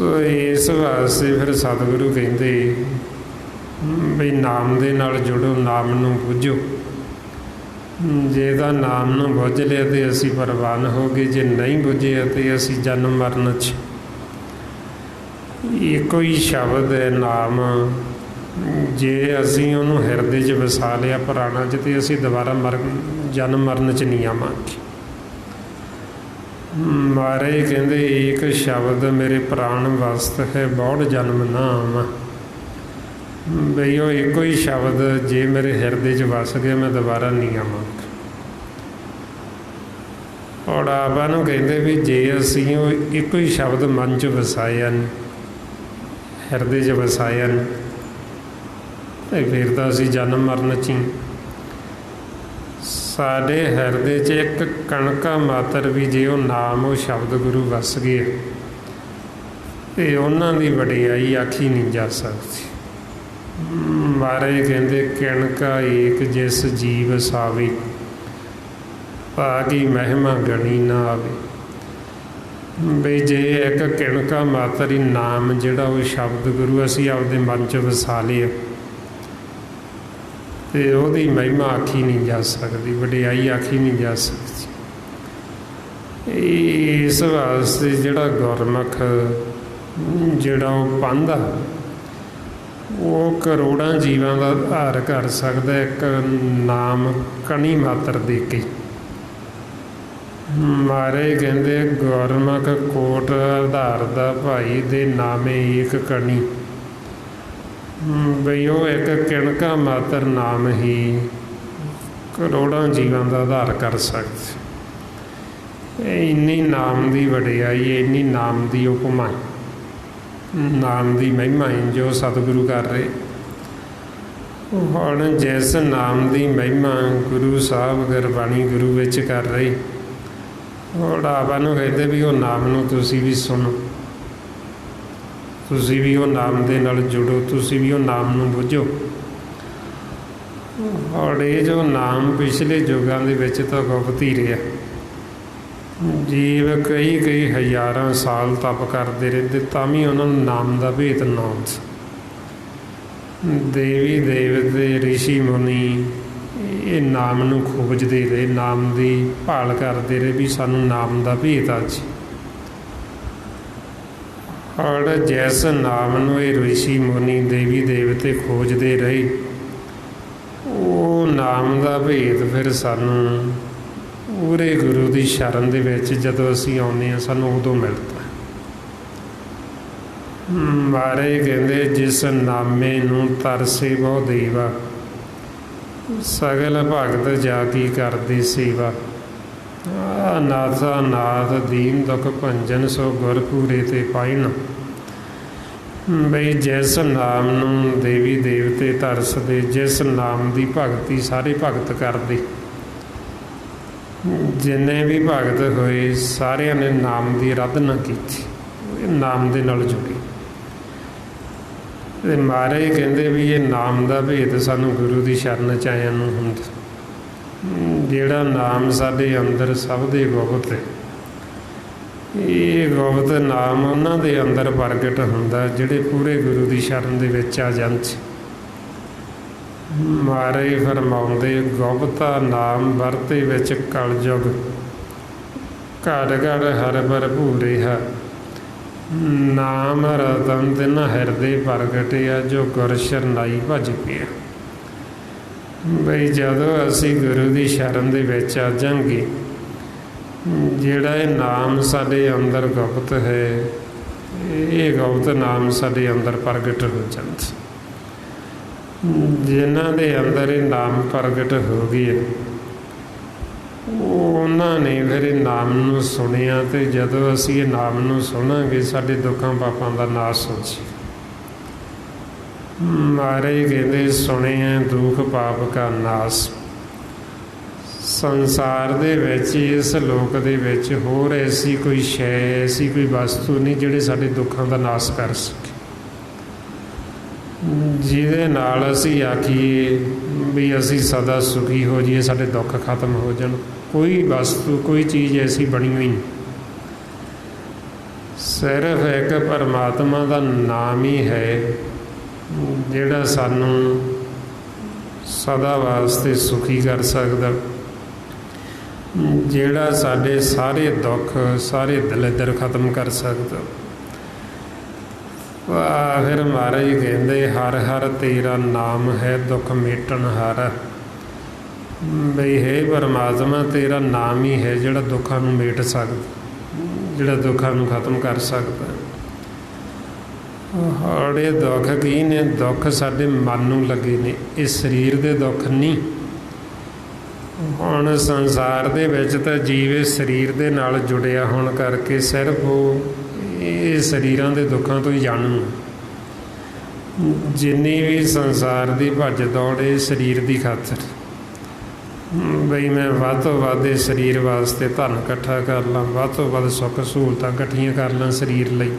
ਸੋ ਇਸ ਵਾਸਤੇ ਫਿਰ ਸਤਿਗੁਰੂ ਕਹਿੰਦੇ ਵੀ ਨਾਮ ਦੇ ਨਾਲ ਜੁੜੋ, ਨਾਮ ਨੂੰ ਬੁੱਝੋ। ਜੇ ਤਾਂ ਨਾਮ ਨੂੰ ਬੁੱਝ ਲਿਆ ਤੇ ਅਸੀਂ ਪ੍ਰਵਾਨ ਹੋ ਗਏ, ਜੇ ਨਹੀਂ ਬੁੱਝਿਆ ਤੇ ਅਸੀਂ ਜਨਮ ਮਰਨ 'ਚ। ਇੱਕੋ ਹੀ ਸ਼ਬਦ ਹੈ ਨਾਮ, ਜੇ ਅਸੀਂ ਉਹਨੂੰ ਹਿਰਦੇ 'ਚ ਵਸਾ ਲਿਆ ਪੁਰਾਣਾ 'ਚ, ਤੇ ਅਸੀਂ ਦੁਬਾਰਾ ਜਨਮ ਮਰਨ 'ਚ ਨਹੀਂ ਆਵਾਂਗੇ। ਮਹਾਰਾਜ ਕਹਿੰਦੇ ਏਕ ਸ਼ਬਦ ਮੇਰੇ ਪ੍ਰਾਣ ਵਸਤ ਹੈ, ਬੌੜ ਜਨਮ ਨਾ ਆਵਾਂ। ਬਈ ਉਹ ਇੱਕੋ ਹੀ ਸ਼ਬਦ ਜੇ ਮੇਰੇ ਹਿਰਦੇ 'ਚ ਵਸ ਗਿਆ, ਮੈਂ ਦੁਬਾਰਾ ਨਹੀਂ ਆਵਾਂਗਾ। ਔਰ ਆਪਾਂ ਨੂੰ ਕਹਿੰਦੇ ਵੀ ਜੇ ਅਸੀਂ ਉਹ ਇੱਕੋ ਹੀ ਸ਼ਬਦ ਮਨ 'ਚ ਵਸਾਇਆ, ਹਿਰਦੇ 'ਚ ਵਸਾਇਆ, ਤੇ ਫਿਰ ਤਾਂ ਅਸੀਂ ਜਨਮ ਮਰਨ 'ਚ ਹੀ। ਸਾਡੇ ਹਿਰਦੇ 'ਚ ਇੱਕ ਕਣਕਾ ਮਾਤਰ ਵੀ ਜੇ ਉਹ ਨਾਮ, ਉਹ ਸ਼ਬਦ ਗੁਰੂ ਵਸ ਗਏ, ਤੇ ਉਹਨਾਂ ਦੀ ਵਡਿਆਈ ਆਖੀ ਨਹੀਂ ਜਾ ਸਕਦੀ। ਮਹਾਰਾਜ ਕਹਿੰਦੇ ਕਣਕਾ ਏਕ ਜਿਸ ਜੀਵ ਸਾਵੇ, ਭਾਗੀ ਮਹਿਮਾ ਗਣੀ ਨਾ ਆਵੇ। ਬਈ ਜੇ ਇੱਕ ਕਣਕਾ ਮਾਤਰ ਹੀ ਨਾਮ ਜਿਹੜਾ ਉਹ ਸ਼ਬਦ ਗੁਰੂ ਅਸੀਂ ਆਪਦੇ ਮਨ 'ਚ ਵਸਾ ਲਿਆ, ਤੇ ਉਹਦੀ ਮਹਿਮਾ ਆਖੀ ਨਹੀਂ ਜਾ ਸਕਦੀ, ਵਡਿਆਈ ਆਖੀ ਨਹੀਂ ਜਾ ਸਕਦੀ। ਇਸ ਵਾਸਤੇ ਜਿਹੜਾ ਗੁਰਮੁਖ ਜਿਹੜਾ ਉਹ ਪਾਂਦਾ, ਉਹ ਕਰੋੜਾਂ ਜੀਵਾਂ ਦਾ ਉਧਾਰ ਕਰ ਸਕਦਾ ਇੱਕ ਨਾਮ ਕਣੀ ਮਾਤਰ ਦੇ ਕੇ। ਮਹਾਰਾਜ ਕਹਿੰਦੇ ਗੁਰਮੁਖ ਕੋਟ ਆਧਾਰ ਦਾ ਭਾਈ ਦੇ ਨਾਮੇ ਏਕ ਕਣੀ। ਬਈ ਉਹ ਇੱਕ ਕਿਣਕਾ ਮਾਤਰ ਨਾਮ ਹੀ ਕਰੋੜਾਂ ਜੀਵਾਂ ਦਾ ਉਧਾਰ ਕਰ ਸਕਦਾ। ਇੰਨੀ ਨਾਮ ਦੀ ਵਡਿਆਈ, ਇੰਨੀ ਨਾਮ ਦੀ ਉਪਮਾ, ਨਾਮ ਦੀ ਮਹਿਮਾ ਜੋ ਸਤਿਗੁਰੂ ਕਰ ਰਹੇ। ਹੁਣ ਜਿਸ ਨਾਮ ਦੀ ਮਹਿਮਾ ਗੁਰੂ ਸਾਹਿਬ ਗੁਰਬਾਣੀ ਗੁਰੂ ਵਿੱਚ ਕਰ ਰਹੇ, ਹੁਣ ਆਪਾਂ ਨੂੰ ਕਹਿੰਦੇ ਵੀ ਉਹ ਨਾਮ ਨੂੰ ਤੁਸੀਂ ਵੀ ਸੁਣੋ, ਤੁਸੀਂ ਵੀ ਉਹ ਨਾਮ ਦੇ ਨਾਲ ਜੁੜੋ, ਤੁਸੀਂ ਵੀ ਉਹ ਨਾਮ ਨੂੰ ਬੁੱਝੋ। ਔਰ ਇਹ ਜੋ ਨਾਮ ਪਿਛਲੇ ਯੁੱਗਾਂ ਦੇ ਵਿੱਚ ਤਾਂ ਗੁਪਤ ਹੀ ਰਿਹਾ। ਜੀਵ ਕਈ ਹਜ਼ਾਰਾਂ ਸਾਲ ਤਪ ਕਰਦੇ ਰਹਿੰਦੇ, ਤਾਂ ਵੀ ਉਹਨਾਂ ਨੂੰ ਨਾਮ ਦਾ ਭੇਤ ਨਾ ਆਉਂਦਾ। ਦੇਵੀ ਦੇਵਤੇ ਰਿਸ਼ੀ ਮੁਨੀ ਇਹ ਨਾਮ ਨੂੰ ਖੋਜਦੇ ਰਹੇ, ਨਾਮ ਦੀ ਭਾਲ ਕਰਦੇ ਰਹੇ ਵੀ ਸਾਨੂੰ ਨਾਮ ਦਾ ਭੇਤ ਆ ਜੀ। ਔਰ ਜਿਸ ਨਾਮ ਨੂੰ ਇਹ ਰਿਸ਼ੀ ਮੁਨੀ ਦੇਵੀ ਦੇਵਤੇ ਖੋਜਦੇ ਰਹੇ, ਉਹ ਨਾਮ ਦਾ ਭੇਦ ਫਿਰ ਸਾਨੂੰ ਪੂਰੇ ਗੁਰੂ ਦੀ ਸ਼ਰਨ ਦੇ ਵਿੱਚ ਜਦੋਂ ਅਸੀਂ ਆਉਂਦੇ ਹਾਂ, ਸਾਨੂੰ ਉਦੋਂ ਮਿਲਦਾ। ਮਹਾਰਾਜ ਕਹਿੰਦੇ ਜਿਸ ਨਾਮੇ ਨੂੰ ਤਰਸੇ ਬਹੁ ਦੇਵਾ, ਸਗਲ ਭਗਤ ਜਾ ਕੀ ਕਰਦੇ ਸੇਵਾ। ਨਾਥਾ ਨਾਥ ਦੀਨ ਦੁਖ ਭੰਜਨ, ਸੋ ਗੁਰ ਪੂਰੇ ਤੇ ਪਾਇਨ। ਬਈ ਜਿਸ ਨਾਮ ਨੂੰ ਦੇਵੀ ਦੇਵਤੇ ਤਰਸਦੇ, ਜਿਸ ਨਾਮ ਦੀ ਭਗਤੀ ਸਾਰੇ ਭਗਤ ਕਰਦੇ, ਜਿੰਨੇ ਵੀ ਭਗਤ ਹੋਏ ਸਾਰਿਆਂ ਨੇ ਨਾਮ ਦੀ ਅਰਾਧਨਾ ਕੀਤੀ, ਨਾਮ ਦੇ ਨਾਲ ਜੁੜੇ। ਤੇ ਮਹਾਰਾਜ ਕਹਿੰਦੇ ਵੀ ਇਹ ਨਾਮ ਦਾ ਭੇਦ ਸਾਨੂੰ ਗੁਰੂ ਦੀ ਸ਼ਰਨ 'ਚ ਆਇਆਂ ਨੂੰ ਹੁੰਦਾ। ਜਿਹੜਾ ਨਾਮ ਸਾਡੇ ਅੰਦਰ ਸਭ ਦੇ ਗੁਪਤ ਹੈ, ਇਹ ਗੁਪਤ ਨਾਮ ਉਹਨਾਂ ਦੇ ਅੰਦਰ ਪ੍ਰਗਟ ਹੁੰਦਾ ਜਿਹੜੇ ਪੂਰੇ ਗੁਰੂ ਦੀ ਸ਼ਰਨ ਦੇ ਵਿੱਚ ਆ ਜਾਂਦੇ। ਮਹਾਰਾਜ ਫਰਮਾਉਂਦੇ ਗੁਪਤਾ ਨਾਮ ਵਰਤੇ ਵਿੱਚ ਕਲਯੁਗ, ਘੜ ਘੜ ਹਰਿ ਭਰਪੂਰ ਰਿਹਾ। ਨਾਮ ਰਤਨ ਤਿਨ ਹਿਰਦੇ ਪ੍ਰਗਟਿਆ, ਜੋ ਗੁਰ ਸ਼ਰਨਾਈ ਭਜ ਪਿਆ। ਬਈ ਜਦੋਂ ਅਸੀਂ ਗੁਰੂ ਦੀ ਸ਼ਰਨ ਦੇ ਵਿੱਚ ਆ ਜਾਂਗੇ, ਜਿਹੜਾ ਇਹ ਨਾਮ ਸਾਡੇ ਅੰਦਰ ਗੁਪਤ ਹੈ, ਇਹ ਗੁਪਤ ਨਾਮ ਸਾਡੇ ਅੰਦਰ ਪ੍ਰਗਟ ਹੋ ਜਾਂਦਾ। ਜਿਨ੍ਹਾਂ ਦੇ ਅੰਦਰ ਇਹ ਨਾਮ ਪ੍ਰਗਟ ਹੋ ਗਏ, ਉਹਨਾਂ ਨੇ ਫਿਰ ਇਹ ਨਾਮ ਨੂੰ ਸੁਣਿਆ, ਤੇ ਜਦੋਂ ਅਸੀਂ ਇਹ ਨਾਮ ਨੂੰ ਸੁਣਾਂਗੇ ਸਾਡੇ ਦੁੱਖਾਂ ਪਾਪਾਂ ਦਾ ਨਾਸ ਹੋ ਜੀ। ਮਹਾਰਾਜ ਕਹਿੰਦੇ ਸੁਣਿਆ ਦੁੱਖ ਪਾਪ ਕਾ ਨਾਸ। ਸੰਸਾਰ ਦੇ ਵਿੱਚ, ਇਸ ਲੋਕ ਦੇ ਵਿੱਚ ਹੋਰ ਐਸੀ ਕੋਈ ਸ਼ੈ, ਐਸੀ ਕੋਈ ਵਸਤੂ ਨਹੀਂ ਜਿਹੜੇ ਸਾਡੇ ਦੁੱਖਾਂ ਦਾ ਨਾਸ ਕਰ ਸਕੇ, ਜਿਹਦੇ ਨਾਲ ਅਸੀਂ ਆਖੀਏ ਵੀ ਅਸੀਂ ਸਦਾ ਸੁਖੀ ਹੋ ਜਾਈਏ, ਸਾਡੇ ਦੁੱਖ ਖਤਮ ਹੋ ਜਾਣ। ਕੋਈ ਵਸਤੂ, ਕੋਈ ਚੀਜ਼ ਐਸੀ ਬਣੀ ਹੋਈ ਨਹੀਂ। सिर्फ एक परमात्मा का नाम ही है जिहड़ा सानू सदा वास्ते सुखी कर सकदा, जिहड़ा साडे सारे दुख सारे दलिद्र खत्म कर सकदा। फिर महाराज कहते हर हर तेरा नाम है दुख मेटन हारा। बई हे परमात्मा तेरा नाम ही है जिहड़ा दुखों नूं मेट सकदा, जिहड़ा दुखों नूं खत्म कर सकदा। और ये दुख की ने? दुख साडे मन नूं लगे ने, इस शरीर दे दुख नहीं। हुण संसार दे विच तां जीव शरीर दे नाल जुड़िया होण करके सिर्फ ये शरीरां दे दुखों तो ही जानू। जिन्नी भी संसार की भज दौड़ ये शरीर की खातर, बई मैं वध तो वध शरीर वास्ते धन इकट्ठा कर ला, वध तो वध सुख सहूलतां इकट्ठियां कर ला शरीर लई।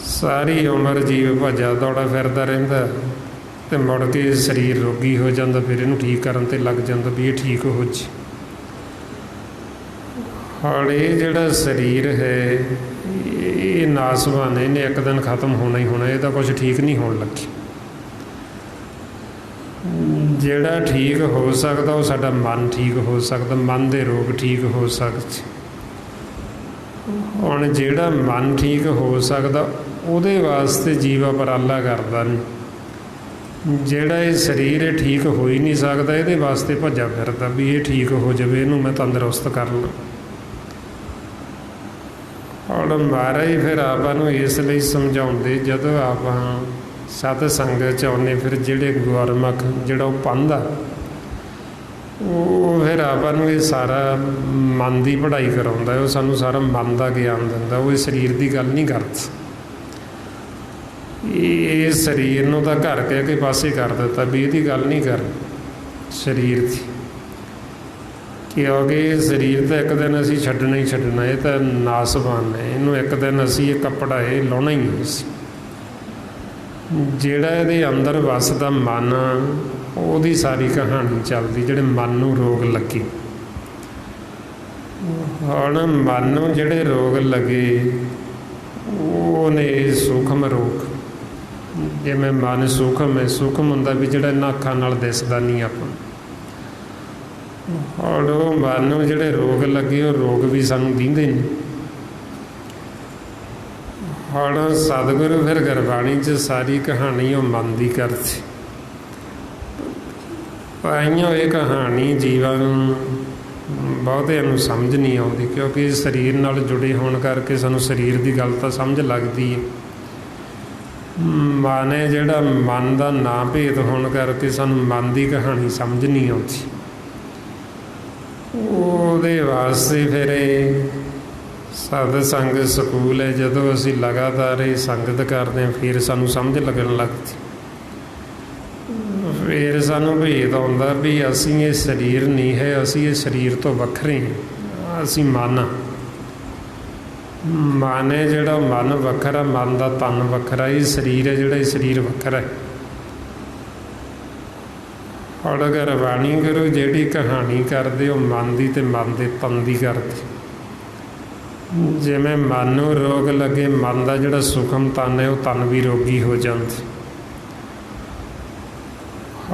सारी उम्र जीव भजा दौड़ा फिरदा रहिंदा ते मुड़ के शरीर रोगी हो जाता, फिर इनू ठीक करन ते लग जाता भी ये ठीक हो जी। और ये जिहड़ा शरीर है ये नासवान है, इन्हें एक दिन खत्म होना ही होना, ये कुछ ठीक नहीं होने लगी। जिहड़ा ठीक हो सकता वो साडा मन ठीक हो सकता, मन के रोग ठीक हो सकते। हुण जिहड़ा मन ठीक हो सकता उहदे वास्ते जीव उपराला करदा नहीं। जिहड़ा ये शरीर ठीक हो ही नहीं सकता ये वास्ते भज्जा फिरदा भी ये ठीक हो जाए, इनू मैं तंदुरुस्त कर ला। और महाराज फिर आपां इसलिए समझाते जदों आप सतसंग च आने, फिर जिहड़े गुरमुख जिहड़ा पंध आ वो फिर आपां ये सारा मन की पढ़ाई कराउंदा, वो सानू सारा मन का ज्ञान दिंदा, वो शरीर की गल नहीं करदा। ये शरीर नूं तां घर कह के पासे कर दिता भी इहदी गल नहीं कर शरीर की, क्योंकि शरीर तो एक दिन असी छड्डना ही छड्डना, ये तो नासवान है, इनू एक दिन असी ये कपड़ा ये लाउणा ही है। जिहड़ा इहदे अंदर वसदा मन उहदी सारी कहानी चलदी, जिहड़े मन नूं रोग लगे। हुण मन नूं जिहड़े रोग लगे वो ने सूखम रोग, जिवें मन सूखम है, सूखम हुंदा भी जिहड़ा इन्हां अखां नाल दिसदा नहीं आपां। और वो मन नूं जिहड़े रोग लगे वो रोग भी सानूं दींदे नहीं। और सतगुरु फिर गुरबाणी च सारी कहानी वो मन की करती, आइयों ये कहानी जीवां नूं बहुतिआं नूं समझ नहीं आउंदी, क्योंकि शरीर नाल जुड़े होण करके सानूं शरीर की गल तां समझ लगदी है। मन है जिहड़ा मन का ना भेद होण करके सानूं मन की कहानी समझ नहीं आउंदी। ਉਹਦੇ ਵਾਸਤੇ फिर सतसंग ਸਕੂਲ है, ਜਦੋਂ ਅਸੀਂ लगातार ਇਹ संगत करते हैं फिर सानू समझ लगन लगती, फिर सानू भेद आउंदा भी असीं ये शरीर नहीं है, असीं ये शरीर तो वखरे हैं, असीं मन मन है जिहड़ा मन वखरा, मन का तन वखरा, ये शरीर है जिहड़ा शरीर वखरा है। और गुरबाणी गुरु जिहड़ी कहानी करदे वो मन की ते मन के तन की करदे। जिवें मन नूं रोग लगे, मन का जिहड़ा सुखम तन है वो तन भी रोगी हो जाता।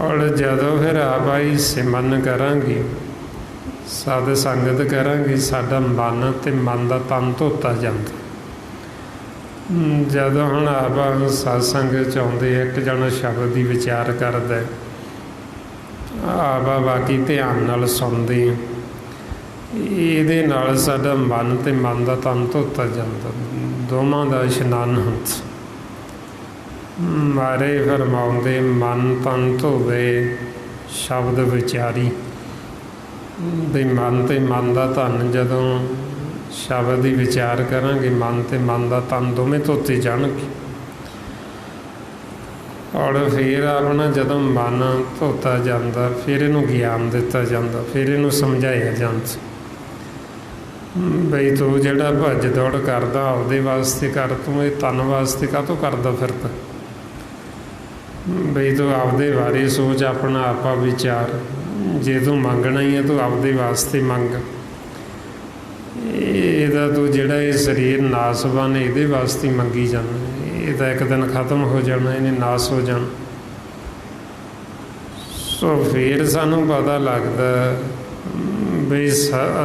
और जदों फिर आप सिमरन करांगे, सत संगत करांगे, साडा मन ते मन का तन धोता जाता। जदों हुण आप सत्संग च आउंदे, एक जना शब्द की विचार करदा, आप बाकी ध्यान नाल सुनते, ये नाल साडा मन ते मन का तन धोता जाता, दोवां दा इशनान हुंदा। मारे फरमाउंदे मन तन धोवे शब्द विचारी, भी मन ते मन का धन जदों शब्द ही विचार करांगे, मन ते मन का तन दोवें धोते जाणगे। और फिर अपना जदों मन धोता जाता, फिर इनू ज्ञान दिता जाता, फिर इनू समझाया जाता बई तू जिहड़ा भज दौड़ करदा आपदे वास्ते कर, तू ये तन वास्ते काहतों करदा फिरदा, बई तू आपदे बारे सोच, अपना आपा विचार, जे तू मंगना ही है तू आपदे वास्ते मंग। ਇਹਦਾ ਤੂੰ ਜਿਹੜਾ ਇਹ ਸਰੀਰ ਨਾਸਵਾਨ ਇਹਦੇ ਵਾਸਤੇ ਮੰਗੀ ਜਾਂਦਾ, ਇਹ ਤਾਂ ਇੱਕ ਦਿਨ ਖਤਮ ਹੋ ਜਾਣਾ, ਇਹਨੇ ਨਾਸ ਹੋ ਜਾਣਾ। ਸੋ ਫਿਰ ਸਾਨੂੰ ਪਤਾ ਲੱਗਦਾ ਵੀ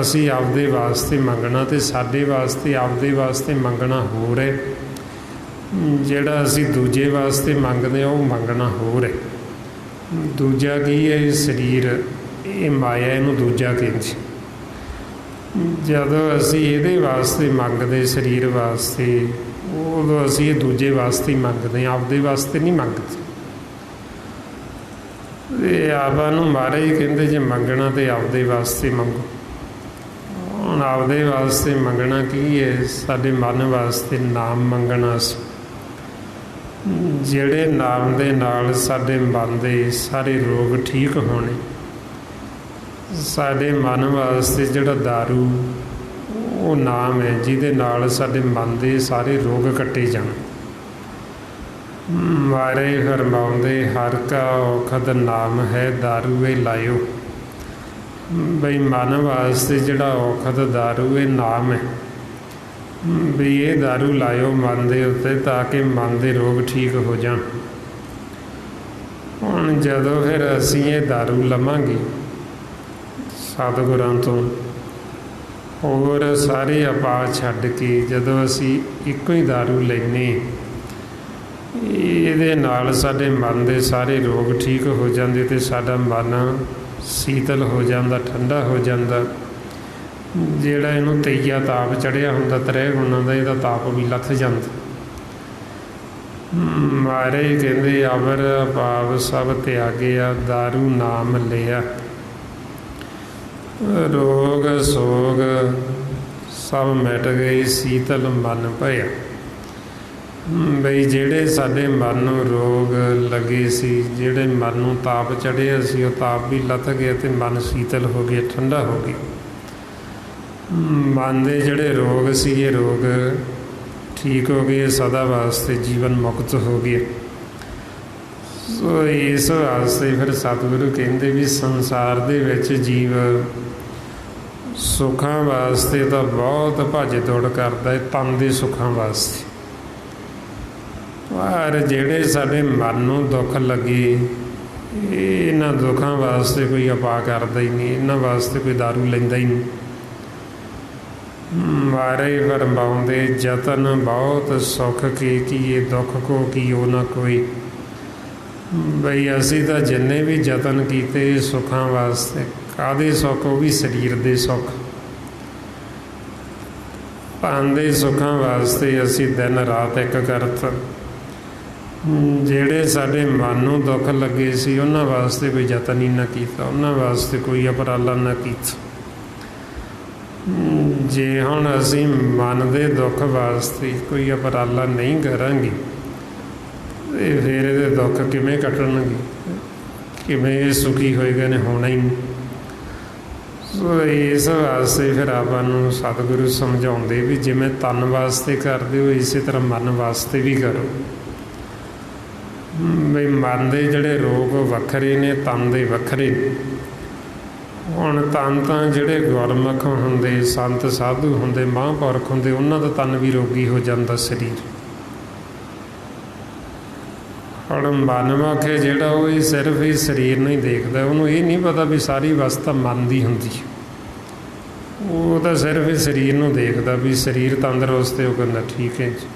ਅਸੀਂ ਆਪਦੇ ਵਾਸਤੇ ਮੰਗਣਾ ਅਤੇ ਸਾਡੇ ਵਾਸਤੇ ਆਪਦੇ ਵਾਸਤੇ ਮੰਗਣਾ ਹੋਰ ਹੈ, ਜਿਹੜਾ ਅਸੀਂ ਦੂਜੇ ਵਾਸਤੇ ਮੰਗਦੇ ਹਾਂ ਉਹ ਮੰਗਣਾ ਹੋਰ ਹੈ। ਦੂਜਾ ਕੀ ਹੈ? ਇਹ ਸਰੀਰ, ਇਹ ਮਾਇਆ, ਇਹਨੂੰ ਦੂਜਾ ਕਹਿੰਦੇ। ਜਦੋਂ ਅਸੀਂ ਇਹਦੇ ਵਾਸਤੇ ਮੰਗਦੇ ਸਰੀਰ ਵਾਸਤੇ, ਉਦੋਂ ਅਸੀਂ ਇਹ ਦੂਜੇ ਵਾਸਤੇ ਹੀ ਮੰਗਦੇ ਹਾਂ, ਆਪਦੇ ਵਾਸਤੇ ਨਹੀਂ ਮੰਗਦੇ। ਇਹ ਆਪਾਂ ਨੂੰ ਮਹਾਰਾਜ ਕਹਿੰਦੇ ਜੇ ਮੰਗਣਾ ਤੇ ਆਪਦੇ ਵਾਸਤੇ ਮੰਗੋ। ਹੁਣ ਆਪਦੇ ਵਾਸਤੇ ਮੰਗਣਾ ਕੀ ਹੈ? ਸਾਡੇ ਮਨ ਵਾਸਤੇ ਨਾਮ ਮੰਗਣਾ ਸੀ, ਜਿਹੜੇ ਨਾਮ ਦੇ ਨਾਲ ਸਾਡੇ ਮਨ ਦੇ ਸਾਰੇ ਰੋਗ ਠੀਕ ਹੋਣੇ। ਸਾਡੇ ਮਨ ਵਾਸਤੇ ਜਿਹੜਾ ਦਾਰੂ ਉਹ ਨਾਮ ਹੈ, ਜਿਹਦੇ ਨਾਲ ਸਾਡੇ ਮਨ ਦੇ ਸਾਰੇ ਰੋਗ ਕੱਟੇ ਜਾਣ। ਮਾਰੇ ਫਰਮਾਉਂਦੇ ਹਰ ਕਾ ਔਖਦ ਨਾਮ ਹੈ ਦਾਰੂ ਇਹ ਲਾਇਓ। ਬਈ ਮਨ ਵਾਸਤੇ ਜਿਹੜਾ ਔਖਦ ਦਾਰੂ ਇਹ ਨਾਮ ਹੈ, ਵੀ ਇਹ ਦਾਰੂ ਲਾਇਓ ਮਨ ਦੇ ਉੱਤੇ ਤਾਂ ਕਿ ਮਨ ਦੇ ਰੋਗ ਠੀਕ ਹੋ ਜਾਣ। ਹੁਣ ਜਦੋਂ ਫਿਰ ਅਸੀਂ ਇਹ ਦਾਰੂ ਲਵਾਂਗੇ ਸਤਿਗੁਰਾਂ ਤੋਂ, ਹੋਰ ਸਾਰੇ ਉਪਾਅ ਛੱਡ ਕੇ ਜਦੋਂ ਅਸੀਂ ਇੱਕੋ ਹੀ ਦਾਰੂ ਲੈਂਦੇ, ਇਹਦੇ ਨਾਲ ਸਾਡੇ ਮਨ ਦੇ ਸਾਰੇ ਰੋਗ ਠੀਕ ਹੋ ਜਾਂਦੇ ਅਤੇ ਸਾਡਾ ਮਨ ਸੀਤਲ ਹੋ ਜਾਂਦਾ, ਠੰਡਾ ਹੋ ਜਾਂਦਾ। ਜਿਹੜਾ ਇਹਨੂੰ ਤੇਈਆ ਤਾਪ ਚੜ੍ਹਿਆ ਹੁੰਦਾ ਤ੍ਰੈ ਗੁਣਾਂ ਦਾ, ਇਹਦਾ ਤਾਪ ਵੀ ਲੱਥ ਜਾਂਦਾ। ਮਹਾਰਾਜ ਕਹਿੰਦੇ ਅਵਰ ਭਾਵ ਸਭ ਤਿਆਗਿਆ ਦਾਰੂ ਨਾਮ ਲਿਆ, ਰੋਗ ਸੋਗ ਸਭ ਮਿਟ ਗਏ ਸੀਤਲ ਮਨ ਭਇਆ। ਬਈ ਜਿਹੜੇ ਸਾਡੇ ਮਨ ਨੂੰ ਰੋਗ ਲੱਗੇ ਸੀ, ਜਿਹੜੇ ਮਨ ਨੂੰ ਤਾਪ ਚੜ੍ਹਿਆ ਸੀ, ਉਹ ਤਾਪ ਵੀ ਲੱਥ ਗਿਆ ਅਤੇ ਮਨ ਸੀਤਲ ਹੋ ਗਿਆ, ਠੰਡਾ ਹੋ ਗਿਆ। ਮਨ ਦੇ ਜਿਹੜੇ ਰੋਗ ਸੀ ਇਹ ਰੋਗ ਠੀਕ ਹੋ ਗਏ, ਸਦਾ ਵਾਸਤੇ ਜੀਵਨ ਮੁਕਤ ਹੋ ਗਿਆ। ਸੋ ਇਸ ਵਾਸਤੇ ਫਿਰ ਸਤਿਗੁਰੂ ਕਹਿੰਦੇ ਵੀ ਸੰਸਾਰ ਦੇ ਵਿੱਚ ਜੀਵ ਸੁੱਖਾਂ ਵਾਸਤੇ ਤਾਂ ਬਹੁਤ ਭੱਜ ਦੌੜ ਕਰਦਾ ਹੈ, ਤਨ ਦੇ ਸੁੱਖਾਂ ਵਾਸਤੇ। ਪਰ ਜਿਹੜੇ ਸਾਡੇ ਮਨ ਨੂੰ ਦੁੱਖ ਲੱਗੇ, ਇਹਨਾਂ ਦੁੱਖਾਂ ਵਾਸਤੇ ਕੋਈ ਉਪਾਅ ਕਰਦਾ ਹੀ ਨਹੀਂ, ਇਹਨਾਂ ਵਾਸਤੇ ਕੋਈ ਦਾਰੂ ਲੈਂਦਾ ਹੀ ਨਹੀਂ। ਮਾਰੇ ਫਰਮਾਉਂਦੇ ਯਤਨ ਬਹੁਤ ਸੁੱਖ ਕੀ ਕੀਏ ਦੁੱਖ ਕੋ ਕੀਓ ਨਾ ਕੋਈ। ਬਈ ਅਸੀਂ ਤਾਂ ਜਿੰਨੇ ਵੀ ਯਤਨ ਕੀਤੇ ਸੁੱਖਾਂ ਵਾਸਤੇ, ਕਾਹਦੇ ਸੁੱਖ? ਉਹ ਵੀ ਸਰੀਰ ਦੇ ਸੁੱਖ, ਧਨ ਦੇ ਸੁੱਖਾਂ ਵਾਸਤੇ ਅਸੀਂ ਦਿਨ ਰਾਤ ਇੱਕ ਕਰਤ। ਜਿਹੜੇ ਸਾਡੇ ਮਨ ਨੂੰ ਦੁੱਖ ਲੱਗੇ ਸੀ ਉਹਨਾਂ ਵਾਸਤੇ ਕੋਈ ਯਤਨ ਹੀ ਨਾ ਕੀਤਾ, ਉਹਨਾਂ ਵਾਸਤੇ ਕੋਈ ਉਪਰਾਲਾ ਨਾ ਕੀਤਾ। ਜੇ ਹੁਣ ਅਸੀਂ ਮਨ ਦੇ ਦੁੱਖ ਵਾਸਤੇ ਕੋਈ ਉਪਰਾਲਾ ਨਹੀਂ ਕਰਾਂਗੇ ਤੇ ਫਿਰ ਇਹਦੇ ਦੁੱਖ ਕਿਵੇਂ ਕੱਟਣਗੇ? ਕਿਵੇਂ ਇਹ ਸੁਖੀ ਹੋਏਗਾ? ਨੇ ਹੋਣਾ ਹੀ ਨਹੀਂ। ਸੋ ਇਸ ਵਾਸਤੇ ਫਿਰ ਆਪਾਂ ਨੂੰ ਸਤਿਗੁਰੂ ਸਮਝਾਉਂਦੇ ਵੀ ਜਿਵੇਂ ਤਨ ਵਾਸਤੇ ਕਰਦੇ ਹੋ ਇਸੇ ਤਰ੍ਹਾਂ ਮਨ ਵਾਸਤੇ ਵੀ ਕਰੋ। ਬਈ ਮਨ ਦੇ ਜਿਹੜੇ ਰੋਗ ਵੱਖਰੇ ਨੇ, ਤਨ ਦੇ ਵੱਖਰੇ ਨੇ। ਹੁਣ ਤਨ ਤਾਂ ਜਿਹੜੇ ਗੁਰਮੁਖ ਹੁੰਦੇ, ਸੰਤ ਸਾਧੂ ਹੁੰਦੇ, ਮਹਾਂਪੁਰਖ ਹੁੰਦੇ, ਉਹਨਾਂ ਦਾ ਤਨ ਵੀ ਰੋਗੀ ਹੋ ਜਾਂਦਾ ਸਰੀਰ। ਹੁਣ ਮਨਮੁਖ ਹੈ ਜਿਹੜਾ ਉਹ ਹੀ ਸਿਰਫ ਹੀ ਸਰੀਰ ਨੂੰ ਹੀ ਦੇਖਦਾ, ਉਹਨੂੰ ਇਹ ਨਹੀਂ ਪਤਾ ਵੀ ਸਾਰੀ ਅਵਸਥਾ ਮਨ ਦੀ ਹੁੰਦੀ ਹੈ। ਉਹ ਤਾਂ ਸਿਰਫ ਹੀ ਸਰੀਰ ਨੂੰ ਦੇਖਦਾ ਵੀ ਸਰੀਰ ਤੰਦਰੁਸਤ ਹੈ, ਉਹ ਕਹਿੰਦਾ ਠੀਕ ਹੈ ਜੀ।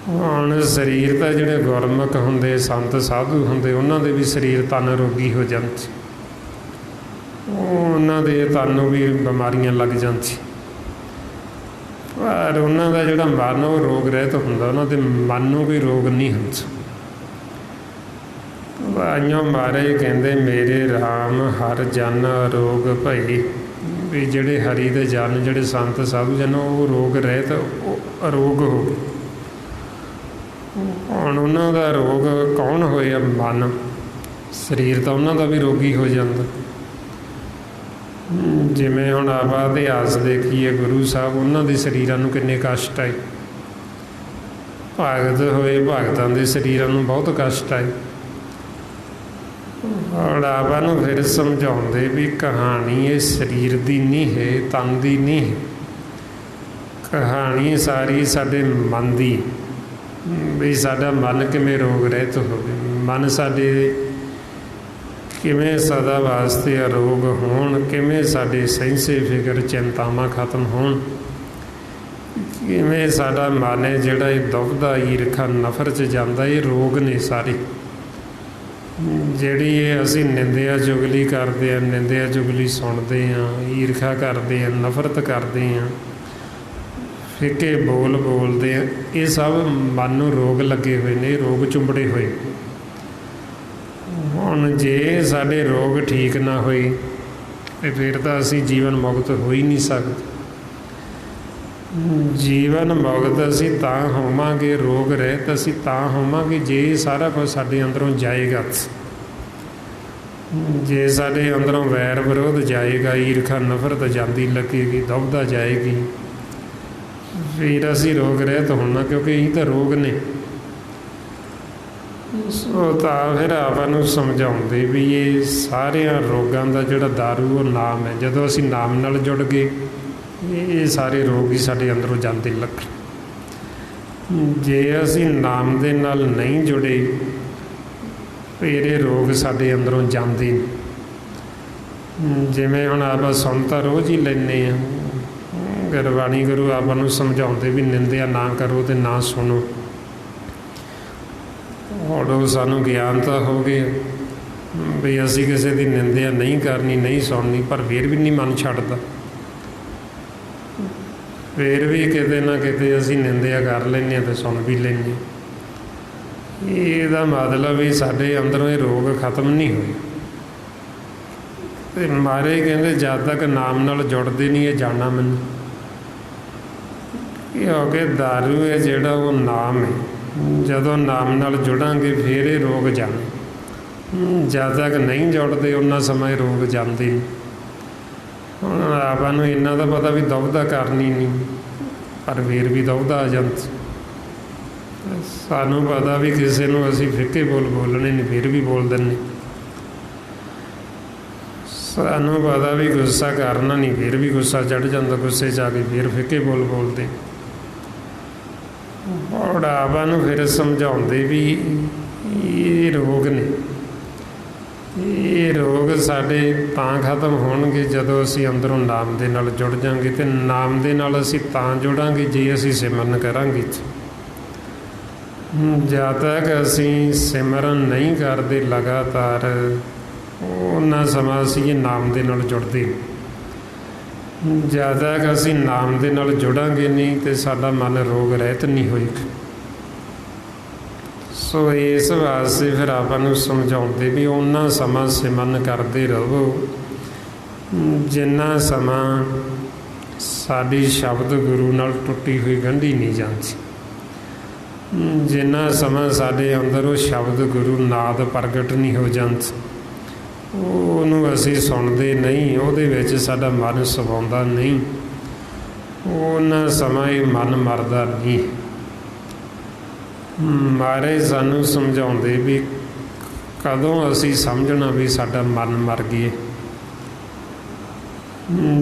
ਹੁਣ ਸਰੀਰ ਤਾਂ ਜਿਹੜੇ ਗੁਰਮੁਖ ਹੁੰਦੇ, ਸੰਤ ਸਾਧੂ ਹੁੰਦੇ, ਉਹਨਾਂ ਦੇ ਵੀ ਸਰੀਰ ਤਨ ਰੋਗੀ ਹੋ ਜਾਂਦੇ, ਉਹਨਾਂ ਦੇ ਤਨ ਨੂੰ ਵੀ ਬਿਮਾਰੀਆਂ ਲੱਗ ਜਾਂਦੀ। ਪਰ ਉਹਨਾਂ ਦਾ ਜਿਹੜਾ ਮਨ ਉਹ ਰੋਗ ਰਹਿਤ ਹੁੰਦਾ, ਉਹਨਾਂ ਦੇ ਮਨ ਨੂੰ ਕੋਈ ਰੋਗ ਨਹੀਂ ਹੁੰਦਾ। ਵਾਈਆਂ ਮਹਾਰਾਜ ਕਹਿੰਦੇ ਮੇਰੇ ਰਾਮ ਹਰ ਜਨ ਰੋਗ ਭਏ। ਵੀ ਜਿਹੜੇ ਹਰੀ ਦੇ ਜਨ, ਜਿਹੜੇ ਸੰਤ ਸਾਧੂ ਜਨ, ਉਹ ਰੋਗ ਰਹਿਤ, ਉਹ ਅਰੋਗ ਹੋ ਗਏ। ਹੁਣ ਉਹਨਾਂ ਦਾ ਰੋਗ ਕੌਣ ਹੋਇਆ? ਮਨ। ਸਰੀਰ ਤਾਂ ਉਹਨਾਂ ਦਾ ਵੀ ਰੋਗੀ ਹੋ ਜਾਂਦਾ। ਜਿਵੇਂ ਹੁਣ ਆਪਾਂ ਇਤਿਹਾਸ ਦੇਖੀਏ, ਗੁਰੂ ਸਾਹਿਬ ਉਹਨਾਂ ਦੇ ਸਰੀਰਾਂ ਨੂੰ ਕਿੰਨੇ ਕਸ਼ਟ ਆਏ। ਭਗਤ ਹੋਏ, ਭਗਤਾਂ ਦੇ ਸਰੀਰਾਂ ਨੂੰ ਬਹੁਤ ਕਸ਼ਟ ਆਏ। ਹੁਣ ਆਪਾਂ ਨੂੰ ਫਿਰ ਸਮਝਾਉਂਦੇ ਵੀ ਕਹਾਣੀ ਇਹ ਸਰੀਰ ਦੀ ਨਹੀਂ ਹੈ, ਤਨ ਦੀ ਨਹੀਂ ਹੈ। ਕਹਾਣੀ ਸਾਰੀ ਸਾਡੇ ਮਨ ਦੀ, ਵੀ ਸਾਡਾ ਮਨ ਕਿਵੇਂ ਰੋਗ ਰਹਿਤ ਹੋਵੇ, ਮਨ ਸਾਡੇ ਕਿਵੇਂ ਸਦਾ ਵਾਸਤੇ ਅਰੋਗ ਹੋਣ, ਕਿਵੇਂ ਸਾਡੇ ਸਹਿੰਸੇ ਫਿਕਰ ਚਿੰਤਾਵਾਂ ਖਤਮ ਹੋਣ, ਕਿਵੇਂ ਸਾਡਾ ਮਨ ਹੈ ਜਿਹੜਾ ਇਹ ਦੁਬਦਾ ਈਰਖਾ ਨਫ਼ਰਤ 'ਚ ਜਾਂਦਾ। ਇਹ ਰੋਗ ਨੇ ਸਾਰੇ, ਜਿਹੜੀ ਇਹ ਅਸੀਂ ਨਿੰਦਿਆ ਚੁਗਲੀ ਕਰਦੇ ਹਾਂ, ਨਿੰਦਿਆ ਚੁਗਲੀ ਸੁਣਦੇ ਹਾਂ, ਈਰਖਾ ਕਰਦੇ ਹਾਂ, ਨਫ਼ਰਤ ਕਰਦੇ ਹਾਂ, ਫਿੱਕੇ ਬੋਲ ਬੋਲਦੇ ਹਾਂ, ਇਹ ਸਭ ਮਨ ਨੂੰ ਰੋਗ ਲੱਗੇ ਹੋਏ ਨੇ, ਰੋਗ ਚੁੰਬੜੇ ਹੋਏ। ਹੁਣ ਜੇ ਸਾਡੇ ਰੋਗ ਠੀਕ ਨਾ ਹੋਏ ਤੇ ਫਿਰ ਤਾਂ ਅਸੀਂ ਜੀਵਨ ਮੁਕਤ ਹੋ ਹੀ ਨਹੀਂ ਸਕਦੇ। ਜੀਵਨ ਮੁਕਤ ਅਸੀਂ ਤਾਂ ਹੋਵਾਂਗੇ, ਰੋਗ ਰਹਿਤ ਅਸੀਂ ਤਾਂ ਹੋਵਾਂਗੇ ਜੇ ਸਾਰਾ ਕੁਝ ਸਾਡੇ ਅੰਦਰੋਂ ਜਾਏਗਾ। ਜੇ ਸਾਡੇ ਅੰਦਰੋਂ ਵੈਰ ਵਿਰੋਧ ਜਾਏਗਾ, ਈਰਖਾ ਨਫ਼ਰਤ ਜਾਂਦੀ ਲੱਗੇਗੀ, ਦੁਬਦਾ ਜਾਏਗੀ, ਫਿਰ ਅਸੀਂ ਰੋਗ ਰਹਿਤ ਹੋਣਾ, ਕਿਉਂਕਿ ਇਹ ਤਾਂ ਰੋਗ ਨੇ। ਸੋ ਤਾਂ ਫਿਰ ਆਪਾਂ ਨੂੰ ਸਮਝਾਉਂਦੇ ਵੀ ਇਹ ਸਾਰਿਆਂ ਰੋਗਾਂ ਦਾ ਜਿਹੜਾ ਦਾਰੂ ਉਹ ਨਾਮ ਹੈ। ਜਦੋਂ ਅਸੀਂ ਨਾਮ ਨਾਲ ਜੁੜ ਗਏ, ਇਹ ਸਾਰੇ ਰੋਗ ਹੀ ਸਾਡੇ ਅੰਦਰੋਂ ਜਾਂਦੇ ਲੱਗ। ਜੇ ਅਸੀਂ ਨਾਮ ਦੇ ਨਾਲ ਨਹੀਂ ਜੁੜੇ, ਫਿਰ ਇਹ ਰੋਗ ਸਾਡੇ ਅੰਦਰੋਂ ਜਾਂਦੇ ਨਹੀਂ। ਜਿਵੇਂ ਹੁਣ ਆਪਾਂ ਸੁਣ ਤਾਂ ਰੋਜ਼ ਹੀ ਲੈਂਦੇ ਹਾਂ, ਗੁਰਬਾਣੀ ਗੁਰੂ ਆਪਾਂ ਨੂੰ ਸਮਝਾਉਂਦੇ ਵੀ ਨਿੰਦਿਆ ਨਾ ਕਰੋ ਅਤੇ ਨਾ ਸੁਣੋ। ਹੁਣ ਸਾਨੂੰ ਗਿਆਨ ਤਾਂ ਹੋ ਗਿਆ ਵੀ ਅਸੀਂ ਕਿਸੇ ਦੀ ਨਿੰਦਿਆ ਨਹੀਂ ਕਰਨੀ, ਨਹੀਂ ਸੁਣਨੀ, ਪਰ ਫਿਰ ਵੀ ਨਹੀਂ ਮਨ ਛੱਡਦਾ। ਫਿਰ ਵੀ ਕਿਤੇ ਨਾ ਕਿਤੇ ਅਸੀਂ ਨਿੰਦਿਆ ਕਰ ਲੈਂਦੇ ਹਾਂ ਅਤੇ ਸੁਣ ਵੀ ਲੈਂਦੇ ਹਾਂ। ਇਹਦਾ ਮਤਲਬ ਵੀ ਸਾਡੇ ਅੰਦਰੋਂ ਇਹ ਰੋਗ ਖਤਮ ਨਹੀਂ ਹੋਏ। ਅਤੇ ਮਹਾਰਾਜ ਕਹਿੰਦੇ ਜਦ ਤੱਕ ਨਾਮ ਨਾਲ ਜੁੜਦੇ ਨਹੀਂ ਇਹ ਜਾਣਾ ਮੈਨੂੰ, ਕਿਉਂਕਿ ਦਾਰੂ ਹੈ ਜਿਹੜਾ ਉਹ ਨਾਮ ਹੈ। ਜਦੋਂ ਨਾਮ ਨਾਲ ਜੁੜਾਂਗੇ ਫਿਰ ਇਹ ਰੋਗ ਜਾਣੇ। ਜਦ ਤੱਕ ਨਹੀਂ ਜੁੜਦੇ ਉਹਨਾਂ ਸਮਾਂ ਇਹ ਰੋਗ ਜਾਂਦੇ ਨਹੀਂ। ਹੁਣ ਆਪਾਂ ਨੂੰ ਇੰਨਾ ਤਾਂ ਪਤਾ ਵੀ ਦੁਬਦਾ ਕਰਨੀ ਨਹੀਂ, ਪਰ ਫਿਰ ਵੀ ਦੁਬਦਾ ਆ ਜਾਂਦਾ। ਸਾਨੂੰ ਪਤਾ ਵੀ ਕਿਸੇ ਨੂੰ ਅਸੀਂ ਫਿੱਕੇ ਬੋਲ ਬੋਲਣੇ ਨਹੀਂ, ਫਿਰ ਵੀ ਬੋਲ ਦਿੰਦੇ। ਸਾਨੂੰ ਪਤਾ ਵੀ ਗੁੱਸਾ ਕਰਨਾ ਨਹੀਂ, ਫਿਰ ਵੀ ਗੁੱਸਾ ਚੜ੍ਹ ਜਾਂਦਾ, ਗੁੱਸੇ 'ਚ ਆ ਕੇ ਫਿਰ ਫਿੱਕੇ ਬੋਲ ਬੋਲਦੇ। ਔਰ ਆਪਾਂ ਨੂੰ ਫਿਰ ਸਮਝਾਉਂਦੇ ਵੀ ਇਹ ਰੋਗ ਨੇ। ਇਹ ਰੋਗ ਸਾਡੇ ਤਾਂ ਖਤਮ ਹੋਣਗੇ ਜਦੋਂ ਅਸੀਂ ਅੰਦਰੋਂ ਨਾਮ ਦੇ ਨਾਲ ਜੁੜ ਜਾਵਾਂਗੇ, ਅਤੇ ਨਾਮ ਦੇ ਨਾਲ ਅਸੀਂ ਤਾਂ ਜੁੜਾਂਗੇ ਜੇ ਅਸੀਂ ਸਿਮਰਨ ਕਰਾਂਗੇ। ਜਦ ਤੱਕ ਅਸੀਂ ਸਿਮਰਨ ਨਹੀਂ ਕਰਦੇ ਲਗਾਤਾਰ, ਉਹਨਾਂ ਸਮਾਂ ਅਸੀਂ ਇਹ ਨਾਮ ਦੇ ਨਾਲ ਜੁੜਦੇ। ਜਦ ਤੱਕ ਅਸੀਂ ਨਾਮ ਦੇ ਨਾਲ ਜੁੜਾਂਗੇ ਨਹੀਂ ਅਤੇ ਸਾਡਾ ਮਨ ਰੋਗ ਰਹਿਤ ਨਹੀਂ ਹੋਏਗਾ। ਸੋ ਇਸ ਵਾਸਤੇ ਫਿਰ ਆਪਾਂ ਨੂੰ ਸਮਝਾਉਂਦੇ ਵੀ ਉਹਨਾਂ ਸਮਾਂ ਸਿਮਰਨ ਕਰਦੇ ਰਹੋ ਜਿੰਨਾ ਸਮਾਂ ਸਾਡੀ ਸ਼ਬਦ ਗੁਰੂ ਨਾਲ ਟੁੱਟੀ ਹੋਈ ਗੰਢੀ ਨਹੀਂ ਜਾਂਦੀ। ਜਿੰਨਾ ਸਮਾਂ ਸਾਡੇ ਅੰਦਰ ਉਹ ਸ਼ਬਦ ਗੁਰੂ ਨਾਦ ਪ੍ਰਗਟ ਨਹੀਂ ਹੋ ਜਾਂਦਾ, ਉਹਨੂੰ ਅਸੀਂ ਸੁਣਦੇ ਨਹੀਂ, ਉਹਦੇ ਵਿੱਚ ਸਾਡਾ ਮਨ ਸਮਾਉਂਦਾ ਨਹੀਂ, ਉਹਨਾਂ ਸਮਾਂ ਇਹ ਮਨ ਮਰਦਾ ਨਹੀਂ। ਮਹਾਰਾਜ ਸਾਨੂੰ ਸਮਝਾਉਂਦੇ ਵੀ ਕਦੋਂ ਅਸੀਂ ਸਮਝਣਾ ਵੀ ਸਾਡਾ ਮਨ ਮਰ ਗਿਆ,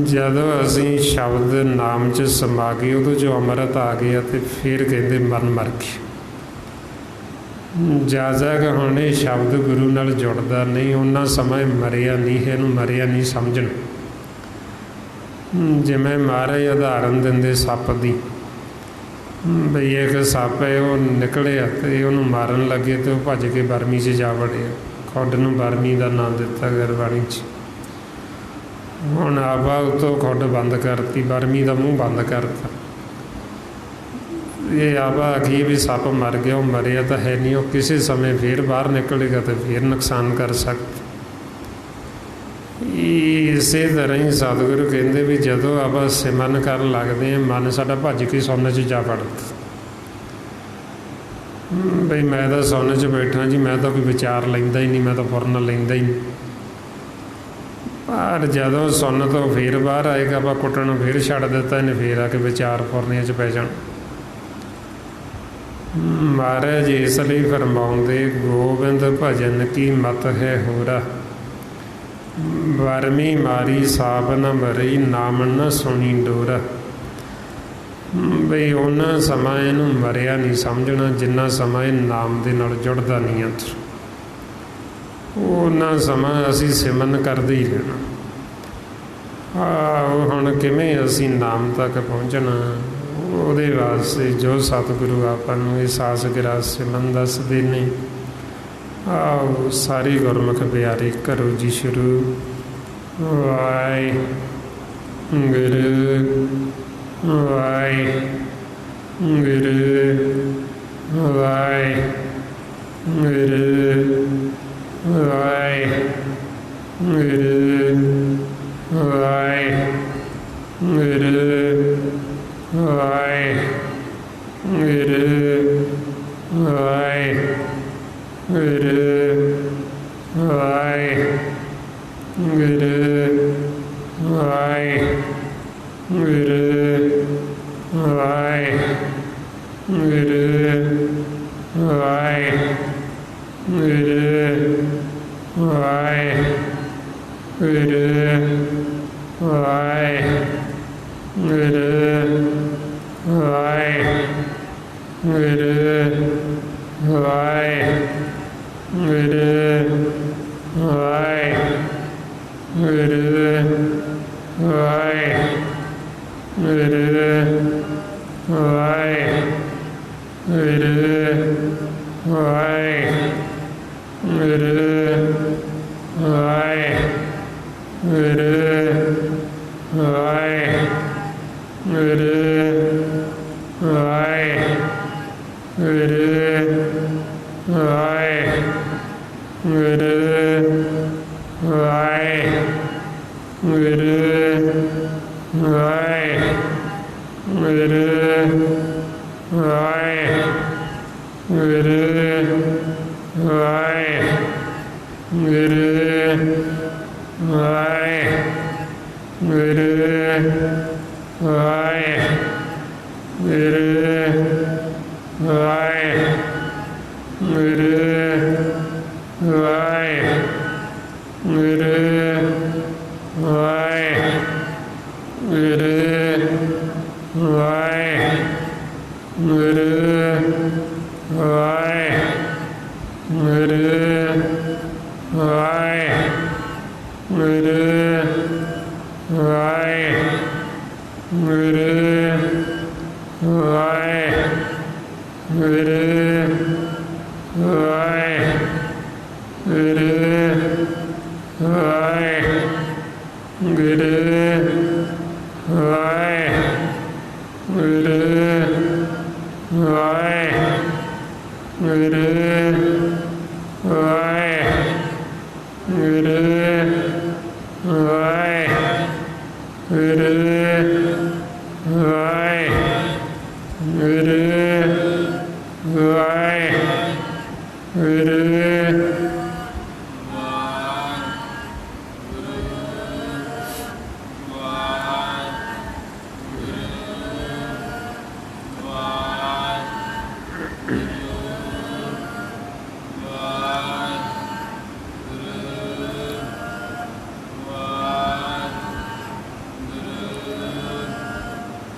ਜਦੋਂ ਅਸੀਂ ਸ਼ਬਦ ਨਾਮ 'ਚ ਸਮਾ ਗਏ, ਉਹਦੇ 'ਚੋਂ ਅੰਮ੍ਰਿਤ ਆ ਗਿਆ ਅਤੇ ਫਿਰ ਕਹਿੰਦੇ ਮਨ ਮਰ ਗਿਆ। ਜਦ ਤੱਕ ਹੁਣ ਇਹ ਸ਼ਬਦ ਗੁਰੂ ਨਾਲ ਜੁੜਦਾ ਨਹੀਂ, ਉਹਨਾਂ ਸਮਾਂ ਮਰਿਆ ਨਹੀਂ ਹੈ, ਇਹਨੂੰ ਮਰਿਆ ਨਹੀਂ ਸਮਝਣਾ। ਜਿਵੇਂ ਮਹਾਰਾਜ ਉਦਾਹਰਨ ਦਿੰਦੇ ਸੱਪ ਦੀ, ਬਈ ਇੱਕ ਸੱਪ ਹੈ ਉਹ ਨਿਕਲਿਆ ਅਤੇ ਉਹਨੂੰ ਮਾਰਨ ਲੱਗੇ ਅਤੇ ਉਹ ਭੱਜ ਕੇ ਬਰਮੀ 'ਚ ਜਾ ਵੜਿਆ। ਖੁੱਡ ਨੂੰ ਬਰਮੀ ਦਾ ਨਾਂ ਦਿੱਤਾ ਗੁਰਬਾਣੀ 'ਚ। ਹੁਣ ਆਪਾਂ ਉੱਤੋਂ ਖੁੱਡ ਬੰਦ ਕਰਤੀ, ਬਰਮੀ ਦਾ ਮੂੰਹ ਬੰਦ ਕਰਤਾ। ਇਹ ਆਪਾਂ ਆਖੀਏ ਵੀ ਸੱਪ ਮਰ ਗਿਆ, ਉਹ ਮਰਿਆ ਤਾਂ ਹੈ ਨਹੀਂ, ਉਹ ਕਿਸੇ ਸਮੇਂ ਫਿਰ ਬਾਹਰ ਨਿਕਲੇਗਾ ਅਤੇ ਫਿਰ ਨੁਕਸਾਨ ਕਰ ਸਕਦਾ। ਇਸੇ ਤਰ੍ਹਾਂ ਹੀ ਸਤਿਗੁਰੂ ਕਹਿੰਦੇ ਵੀ ਜਦੋਂ ਆਪਾਂ ਸਿਮਰਨ ਕਰਨ ਲੱਗਦੇ ਹਾਂ, ਮਨ ਸਾਡਾ ਭੱਜ ਕੇ ਸੁਣਨ 'ਚ ਜਾ ਵੜਦਾ। ਬਈ ਮੈਂ ਤਾਂ ਸੁਣਨ 'ਚ ਬੈਠਾ ਜੀ, ਮੈਂ ਤਾਂ ਕੋਈ ਵਿਚਾਰ ਲੈਂਦਾ ਹੀ ਨਹੀਂ, ਮੈਂ ਤਾਂ ਫੁਰਨ ਲੈਂਦਾ ਹੀ ਨਹੀਂ। ਪਰ ਜਦੋਂ ਸੁਣਨ ਤੋਂ ਫਿਰ ਬਾਹਰ ਆਏਗਾ, ਆਪਾਂ ਕੁੱਟਣ ਫਿਰ ਛੱਡ ਦਿੱਤਾ, ਇਹਨੇ ਫਿਰ ਆ ਕੇ ਵਿਚਾਰ ਫੁਰਨਿਆਂ 'ਚ ਪੈ ਜਾਣ। महाराज इसलिए फरमाउंदे गोबिंद भजन की मत है होरा, वरमी मारी साब न मरी नाम न सुनी डोरा। बई उन्ना समा इनू मरिया नहीं समझना जिन्ना समा नाम दे नाल जुड़दा नहीं अंदर, उन्ना समा असी सिमरन करदे ही रहना। हुण किवें असी नाम तक पहुँचना, ਉਹਦੇ ਵਾਸਤੇ ਜੋ ਸਤਿਗੁਰੂ ਆਪਾਂ ਨੂੰ ਇਹ ਸਾਸ ਗਿਰਾ ਸਿਮਰਨ ਦੱਸਦੇ ਨੇ। ਆਓ ਸਾਰੇ ਗੁਰਮੁਖ ਪਿਆਰੇ ਕਰੋ ਜੀ ਸ਼ੁਰੂ। ਵਾਹਿਗੁਰੂ ਵਾਹਿਗੁਰੂ ਵਾਹਿਗੁਰੂ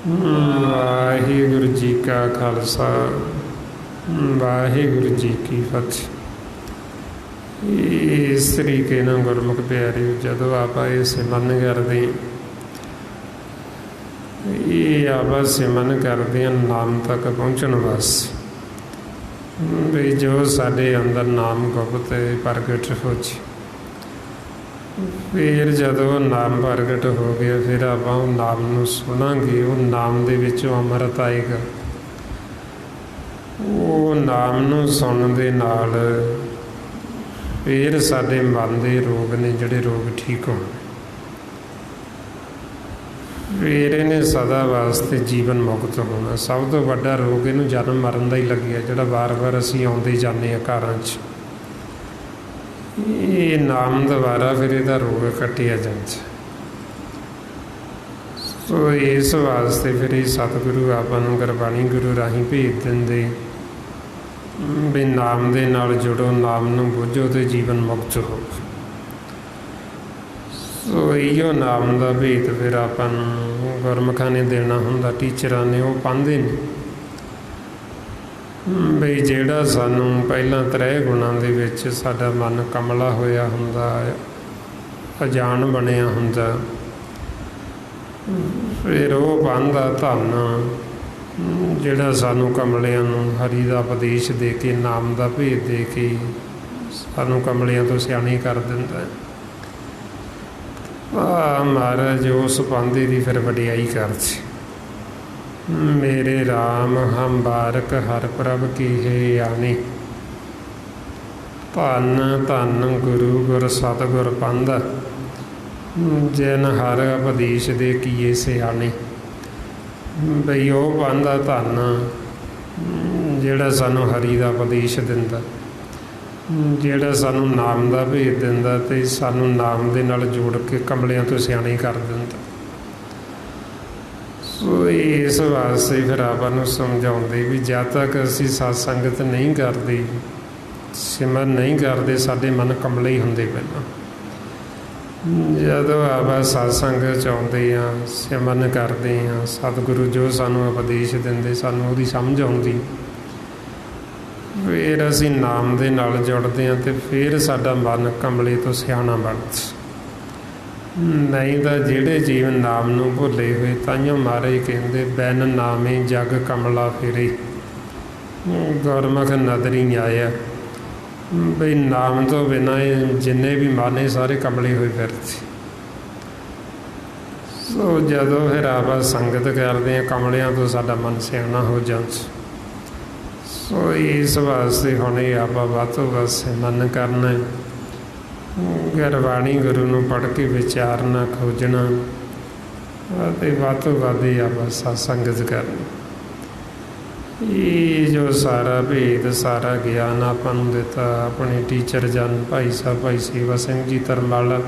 ਵਾਹਿਗੁਰੂ ਜੀ ਕਾ ਖਾਲਸਾ ਵਾਹਿਗੁਰੂ ਜੀ ਕੀ ਫਤਿਹ। ਇਸ ਤਰੀਕੇ ਨਾਲ ਗੁਰਮੁਖ ਪਿਆਰੇ ਜਦੋਂ ਆਪਾਂ ਇਹ ਸਿਮਰਨ ਕਰਦੇ, ਇਹ ਆਪਾਂ ਸਿਮਰਨ ਕਰਦੇ ਹਾਂ ਨਾਮ ਤੱਕ ਪਹੁੰਚਣ ਵਾਸਤੇ। ਵੀ ਜੋ ਸਾਡੇ ਅੰਦਰ ਨਾਮ ਗੁਪਤ ਪ੍ਰਗਟ ਹੋ ਜੀ, ਫਿਰ ਜਦੋਂ ਨਾਮ ਪ੍ਰਗਟ ਹੋ ਗਿਆ ਫਿਰ ਆਪਾਂ ਉਹ ਨਾਮ ਨੂੰ ਸੁਣਾਂਗੇ। ਉਹ ਨਾਮ ਦੇ ਵਿੱਚੋਂ ਅੰਮ੍ਰਿਤ ਆਏਗਾ। ਉਹ ਨਾਮ ਨੂੰ ਸੁਣਨ ਦੇ ਨਾਲ ਫਿਰ ਸਾਡੇ ਮਨ ਦੇ ਰੋਗ ਨੇ ਜਿਹੜੇ ਰੋਗ ਠੀਕ ਹੋਣ, ਫਿਰ ਇਹਨੇ ਸਦਾ ਵਾਸਤੇ ਜੀਵਨ ਮੁਕਤ ਹੋਣਾ। ਸਭ ਤੋਂ ਵੱਡਾ ਰੋਗ ਇਹਨੂੰ ਜਨਮ ਮਰਨ ਦਾ ਹੀ ਲੱਗਿਆ, ਜਿਹੜਾ ਵਾਰ-ਵਾਰ ਅਸੀਂ ਆਉਂਦੇ ਜਾਂਦੇ ਹਾਂ ਘਰਾਂ 'ਚ। ਇਹ ਨਾਮ ਦੁਆਰਾ ਫਿਰ ਇਹਦਾ ਰੋਗ ਕੱਟਿਆ ਜਾਂਦਾ। ਸੋ ਇਸ ਵਾਸਤੇ ਫਿਰ ਇਹ ਸਤਿਗੁਰੂ ਆਪਾਂ ਨੂੰ ਗੁਰਬਾਣੀ ਗੁਰੂ ਰਾਹੀਂ ਭੇਜ ਦਿੰਦੇ ਵੀ ਨਾਮ ਦੇ ਨਾਲ ਜੁੜੋ, ਨਾਮ ਨੂੰ ਬੁੱਝੋ ਤੇ ਜੀਵਨ ਮੁਕਤ ਹੋ। ਸੋ ਇਹੋ ਨਾਮ ਦਾ ਭੇਤ ਫਿਰ ਆਪਾਂ ਨੂੰ ਗੁਰਮੁਖਾਂ ਨੇ ਦੇਣਾ ਹੁੰਦਾ, ਟੀਚਰਾਂ ਨੇ, ਉਹ ਪਾਉਂਦੇ ਨੇ ਬਈ ਜਿਹੜਾ ਸਾਨੂੰ ਪਹਿਲਾਂ ਤ੍ਰੈ ਗੁਣਾਂ ਦੇ ਵਿੱਚ ਸਾਡਾ ਮਨ ਕਮਲਾ ਹੋਇਆ ਹੁੰਦਾ, ਅਜਾਣ ਬਣਿਆ ਹੁੰਦਾ, ਫਿਰ ਉਹ ਪਾਉਂਦਾ ਧੰਨ ਜਿਹੜਾ ਸਾਨੂੰ ਕਮਲਿਆਂ ਨੂੰ ਹਰੀ ਦਾ ਉਪਦੇਸ਼ ਦੇ ਕੇ, ਨਾਮ ਦਾ ਭੇਦ ਦੇ ਕੇ ਸਾਨੂੰ ਕਮਲਿਆਂ ਤੋਂ ਸਿਆਣੇ ਕਰ ਦਿੰਦਾ। ਮਹਾਰਾਜ ਉਸ ਪਾਂਦੇ ਦੀ ਫਿਰ ਵਡਿਆਈ ਕਰਦੇ। ਮੇਰੇ ਰਾਮ ਹਮ ਬਾਰਕ ਹਰ ਪ੍ਰਭ ਕੀ ਹੈ ਆਣੇ, ਧੰਨ ਧੰਨ ਗੁਰੂ ਗੁਰ ਸਤਿਗੁਰ ਪਾਂਦਾ, ਜਿਨ ਹਰ ਉਪਦੇਸ਼ ਦੇ ਕੀਏ ਸਿਆਣੇ। ਬਈ ਉਹ ਪਾਂਦਾ ਧੰਨ ਜਿਹੜਾ ਸਾਨੂੰ ਹਰੀ ਦਾ ਉਪਦੇਸ਼ ਦਿੰਦਾ, ਜਿਹੜਾ ਸਾਨੂੰ ਨਾਮ ਦਾ ਭੇਦ ਦਿੰਦਾ ਅਤੇ ਸਾਨੂੰ ਨਾਮ ਦੇ ਨਾਲ ਜੋੜ ਕੇ ਕਮਲਿਆਂ ਤੋਂ ਸਿਆਣੇ ਕਰ ਦਿੰਦਾ। ਸੋ ਇਸ ਵਾਸਤੇ ਫਿਰ ਆਪਾਂ ਨੂੰ ਸਮਝਾਉਂਦੇ ਵੀ ਜਦ ਤੱਕ ਅਸੀਂ ਸਤ ਸੰਗਤ ਨਹੀਂ ਕਰਦੇ, ਸਿਮਰਨ ਨਹੀਂ ਕਰਦੇ, ਸਾਡੇ ਮਨ ਕਮਲੇ ਹੀ ਹੁੰਦੇ। ਪਹਿਲਾਂ ਜਦੋਂ ਆਪਾਂ ਸਤ ਸੰਗਤ 'ਚ ਆਉਂਦੇ ਹਾਂ, ਸਿਮਰਨ ਕਰਦੇ ਹਾਂ, ਸਤਿਗੁਰੂ ਜੋ ਸਾਨੂੰ ਉਪਦੇਸ਼ ਦਿੰਦੇ, ਸਾਨੂੰ ਉਹਦੀ ਸਮਝ ਆਉਂਦੀ, ਫਿਰ ਅਸੀਂ ਨਾਮ ਦੇ ਨਾਲ ਜੁੜਦੇ ਹਾਂ ਅਤੇ ਫਿਰ ਸਾਡਾ ਮਨ ਕਮਲੇ ਤੋਂ ਸਿਆਣਾ ਬਣਦਾ। ਨਹੀਂ ਤਾਂ ਜਿਹੜੇ ਜੀਵ ਨਾਮ ਨੂੰ ਭੁੱਲੇ ਹੋਏ, ਤਾਈਓ ਮਹਾਰਾਜ ਕਹਿੰਦੇ ਬੈਨ ਨਾਮੇ ਜਗ ਕਮਲਾ ਫਿਰੇ, ਗੁਰਮੁਖ ਨਦਰੀ ਆਇਆ। ਬਈ ਨਾਮ ਤੋਂ ਬਿਨਾਂ ਜਿੰਨੇ ਵੀ ਮਨ ਸਾਰੇ ਕਮਲੇ ਹੋਏ ਫਿਰਦੇ। ਸੋ ਜਦੋਂ ਫਿਰ ਆਪਾਂ ਸੰਗਤ ਕਰਦੇ ਹਾਂ, ਕਮਲਿਆਂ ਤੋਂ ਸਾਡਾ ਮਨ ਸਿਆਣਾ ਹੋ ਜਾਂਦਾ। ਸੋ ਇਸ ਵਾਸਤੇ ਹੁਣ ਇਹ ਆਪਾਂ ਵੱਧ ਤੋਂ ਵੱਧ ਸਿਮਰਨ ਕਰਨਾ, ਗੁਰਬਾਣੀ ਗੁਰੂ ਨੂੰ ਪੜ੍ਹ ਕੇ ਵਿਚਾਰਨਾ, ਖੋਜਣਾ ਅਤੇ ਵੱਧ ਤੋਂ ਵੱਧ ਇਹ ਆਪਾਂ ਸਤ ਸੰਗਤ ਕਰਨੀ। ਇਹ ਜੋ ਸਾਰਾ ਭੇਦ, ਸਾਰਾ ਗਿਆਨ ਆਪਾਂ ਨੂੰ ਦਿੱਤਾ ਆਪਣੇ ਟੀਚਰ ਜਨ ਭਾਈ ਸਾਹਿਬ ਭਾਈ ਸੇਵਾ ਸਿੰਘ ਜੀ ਧਰਮਵਾਲਾ,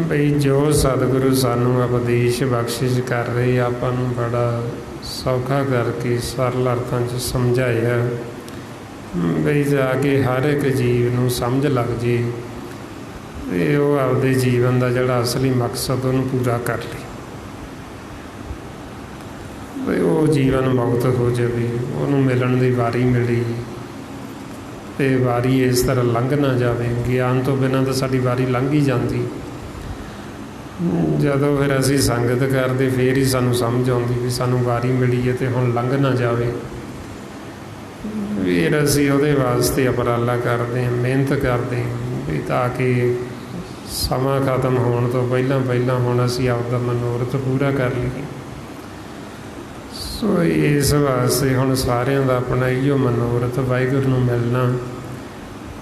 ਬਈ ਜੋ ਸਤਿਗੁਰੂ ਸਾਨੂੰ ਉਪਦੇਸ਼ ਬਖਸ਼ਿਸ਼ ਕਰ ਰਹੇ, ਆਪਾਂ ਨੂੰ ਬੜਾ ਸੌਖਾ ਕਰਕੇ ਸਰਲ ਅਰਥਾਂ 'ਚ ਸਮਝਾਇਆ ਬਈ ਜਾ ਕੇ ਹਰ ਇੱਕ ਜੀਵ ਨੂੰ ਸਮਝ ਲੱਗ ਜੇ ਅਤੇ ਉਹ ਆਪਦੇ ਜੀਵਨ ਦਾ ਜਿਹੜਾ ਅਸਲੀ ਮਕਸਦ ਉਹਨੂੰ ਪੂਰਾ ਕਰ ਲਏ, ਬਈ ਉਹ ਜੀਵਨ ਮੁਕਤ ਹੋ ਜਾਵੇ, ਉਹਨੂੰ ਮਿਲਣ ਦੀ ਵਾਰੀ ਮਿਲੀ ਅਤੇ ਵਾਰੀ ਇਸ ਤਰ੍ਹਾਂ ਲੰਘ ਨਾ ਜਾਵੇ। ਗਿਆਨ ਤੋਂ ਬਿਨਾਂ ਤਾਂ ਸਾਡੀ ਵਾਰੀ ਲੰਘ ਹੀ ਜਾਂਦੀ। ਜਦੋਂ ਫਿਰ ਅਸੀਂ ਸੰਗਤ ਕਰਦੇ ਫਿਰ ਹੀ ਸਾਨੂੰ ਸਮਝ ਆਉਂਦੀ ਵੀ ਸਾਨੂੰ ਵਾਰੀ ਮਿਲੀ ਹੈ ਅਤੇ ਹੁਣ ਲੰਘ ਨਾ ਜਾਵੇ। ਫਿਰ ਅਸੀਂ ਉਹਦੇ ਵਾਸਤੇ ਉਪਰਾਲਾ ਕਰਦੇ ਹਾਂ, ਮਿਹਨਤ ਕਰਦੇ ਹਾਂ ਵੀ ਤਾਂ ਕਿ ਸਮਾਂ ਖਤਮ ਹੋਣ ਤੋਂ ਪਹਿਲਾਂ ਹੁਣ ਅਸੀਂ ਆਪਦਾ ਮਨੋਰਥ ਪੂਰਾ ਕਰ ਲਈਏ। ਸੋ ਇਸ ਵਾਸਤੇ ਹੁਣ ਸਾਰਿਆਂ ਦਾ ਆਪਣਾ ਇਹੋ ਮਨੋਰਥ ਵਾਹਿਗੁਰੂ ਨੂੰ ਮਿਲਣਾ,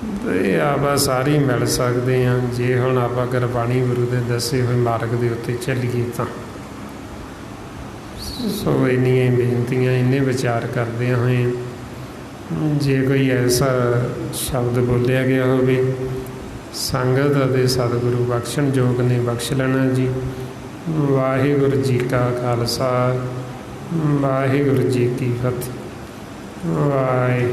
ਅਤੇ ਆਪਾਂ ਸਾਰੇ ਮਿਲ ਸਕਦੇ ਹਾਂ ਜੇ ਹੁਣ ਆਪਾਂ ਗੁਰਬਾਣੀ ਗੁਰੂ ਦੇ ਦੱਸੇ ਹੋਏ ਮਾਰਗ ਦੇ ਉੱਤੇ ਚੱਲੀਏ ਤਾਂ। ਸੋ ਇੰਨੀਆਂ ਬੇਨਤੀਆਂ, ਇੰਨੇ ਵਿਚਾਰ ਕਰਦਿਆਂ ਹੋਏ ਜੇ ਕੋਈ ਐਸਾ ਸ਼ਬਦ ਬੋਲਿਆ ਗਿਆ ਹੋਵੇ ਸੰਗਤ ਅਤੇ ਸਤਿਗੁਰੂ ਬਖਸ਼ਣ ਯੋਗ ਨੇ ਬਖਸ਼ ਲੈਣਾ ਜੀ। ਵਾਹਿਗੁਰੂ ਜੀ ਕਾ ਖਾਲਸਾ, ਵਾਹਿਗੁਰੂ ਜੀ ਕੀ ਫਤਿਹ। ਵਾਹਿਗੁਰੂ।